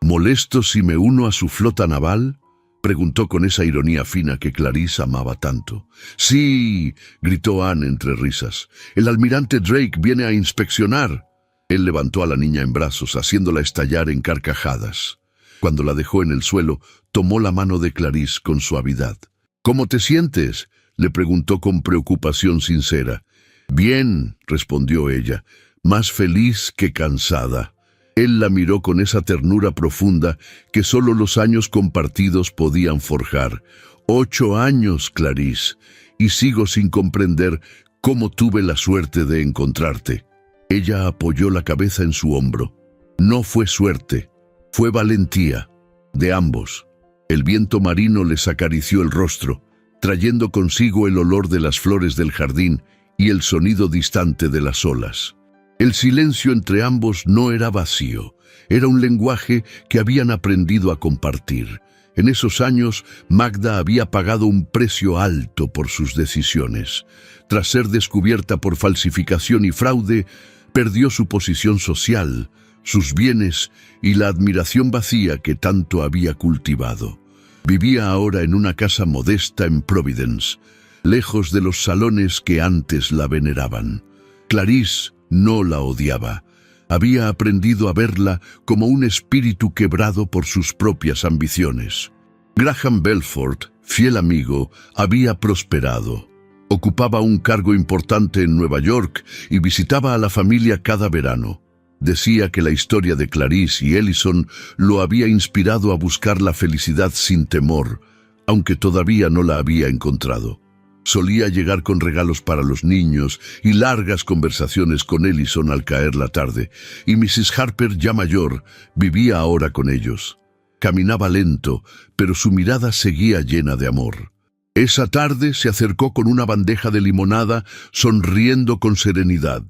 «¿Molesto si me uno a su flota naval?», preguntó con esa ironía fina que Clarice amaba tanto. «Sí», gritó Anne entre risas. «El almirante Drake viene a inspeccionar». Él levantó a la niña en brazos, haciéndola estallar en carcajadas. Cuando la dejó en el suelo, tomó la mano de Clarice con suavidad. «¿Cómo te sientes?», le preguntó con preocupación sincera. «Bien», respondió ella, «más feliz que cansada». Él la miró con esa ternura profunda que solo los años compartidos podían forjar. 8 años, Clarice, y sigo sin comprender cómo tuve la suerte de encontrarte. Ella apoyó la cabeza en su hombro. No fue suerte, fue valentía, de ambos. El viento marino les acarició el rostro, trayendo consigo el olor de las flores del jardín y el sonido distante de las olas. El silencio entre ambos no era vacío, era un lenguaje que habían aprendido a compartir. En esos años, Magda había pagado un precio alto por sus decisiones. Tras ser descubierta por falsificación y fraude, perdió su posición social, sus bienes y la admiración vacía que tanto había cultivado. Vivía ahora en una casa modesta en Providence, lejos de los salones que antes la veneraban. Clarice no la odiaba. Había aprendido a verla como un espíritu quebrado por sus propias ambiciones. Graham Belfort, fiel amigo, había prosperado. Ocupaba un cargo importante en Nueva York y visitaba a la familia cada verano. Decía que la historia de Clarice y Ellison lo había inspirado a buscar la felicidad sin temor, aunque todavía no la había encontrado. Solía llegar con regalos para los niños y largas conversaciones con Ellison al caer la tarde, y Mrs. Harper, ya mayor, vivía ahora con ellos. Caminaba lento, pero su mirada seguía llena de amor. Esa tarde se acercó con una bandeja de limonada, sonriendo con serenidad.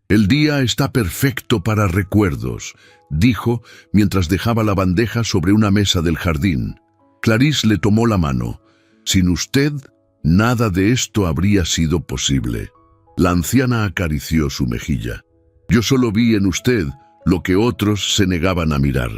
«El día está perfecto para recuerdos», dijo mientras dejaba la bandeja sobre una mesa del jardín. Clarice le tomó la mano. «Sin usted, nada de esto habría sido posible». La anciana acarició su mejilla. «Yo solo vi en usted lo que otros se negaban a mirar.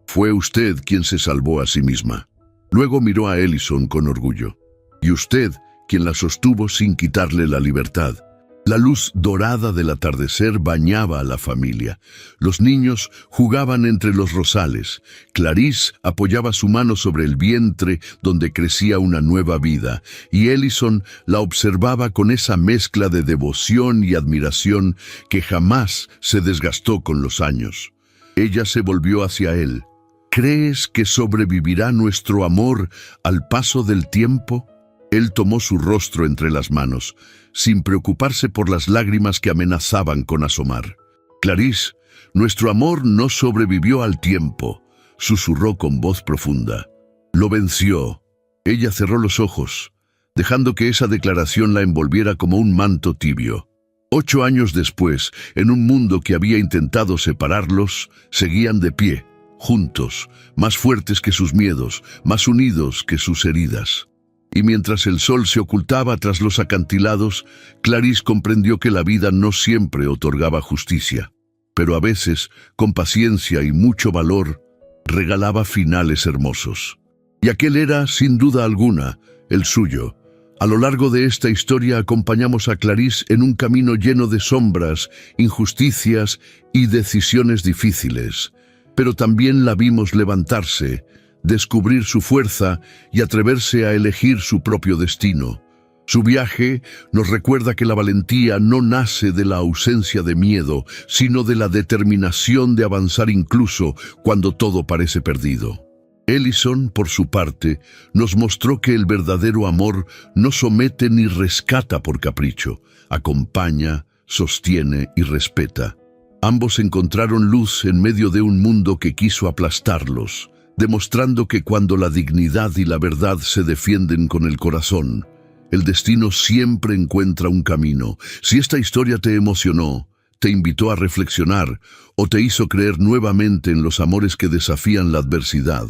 Fue usted quien se salvó a sí misma». Luego miró a Ellison con orgullo. «Y usted quien la sostuvo sin quitarle la libertad». La luz dorada del atardecer bañaba a la familia. Los niños jugaban entre los rosales. Clarice apoyaba su mano sobre el vientre donde crecía una nueva vida, y Ellison la observaba con esa mezcla de devoción y admiración que jamás se desgastó con los años. Ella se volvió hacia él. «¿Crees que sobrevivirá nuestro amor al paso del tiempo?» Él tomó su rostro entre las manos, sin preocuparse por las lágrimas que amenazaban con asomar. «Clarice, nuestro amor no sobrevivió al tiempo», susurró con voz profunda. «Lo venció». Ella cerró los ojos, dejando que esa declaración la envolviera como un manto tibio. 8 años después, en un mundo que había intentado separarlos, seguían de pie, juntos, más fuertes que sus miedos, más unidos que sus heridas. Y mientras el sol se ocultaba tras los acantilados, Clarice comprendió que la vida no siempre otorgaba justicia, pero a veces, con paciencia y mucho valor, regalaba finales hermosos. Y aquel era, sin duda alguna, el suyo. A lo largo de esta historia acompañamos a Clarice en un camino lleno de sombras, injusticias y decisiones difíciles, pero también la vimos levantarse, descubrir su fuerza y atreverse a elegir su propio destino. Su viaje nos recuerda que la valentía no nace de la ausencia de miedo, sino de la determinación de avanzar incluso cuando todo parece perdido. Ellison, por su parte, nos mostró que el verdadero amor no somete ni rescata por capricho, acompaña, sostiene y respeta. Ambos encontraron luz en medio de un mundo que quiso aplastarlos, demostrando que cuando la dignidad y la verdad se defienden con el corazón, el destino siempre encuentra un camino. Si esta historia te emocionó, te invitó a reflexionar o te hizo creer nuevamente en los amores que desafían la adversidad,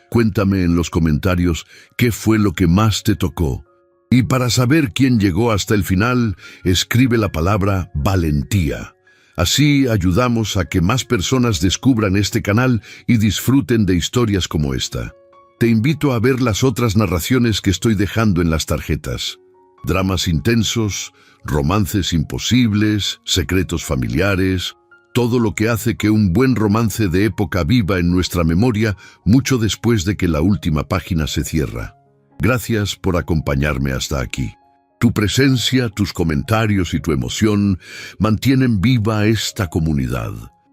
cuéntame en los comentarios qué fue lo que más te tocó. Y para saber quién llegó hasta el final, escribe la palabra valentía. Así ayudamos a que más personas descubran este canal y disfruten de historias como esta. Te invito a ver las otras narraciones que estoy dejando en las tarjetas. Dramas intensos, romances imposibles, secretos familiares, todo lo que hace que un buen romance de época viva en nuestra memoria mucho después de que la última página se cierra. Gracias por acompañarme hasta aquí. Tu presencia, tus comentarios y tu emoción mantienen viva esta comunidad.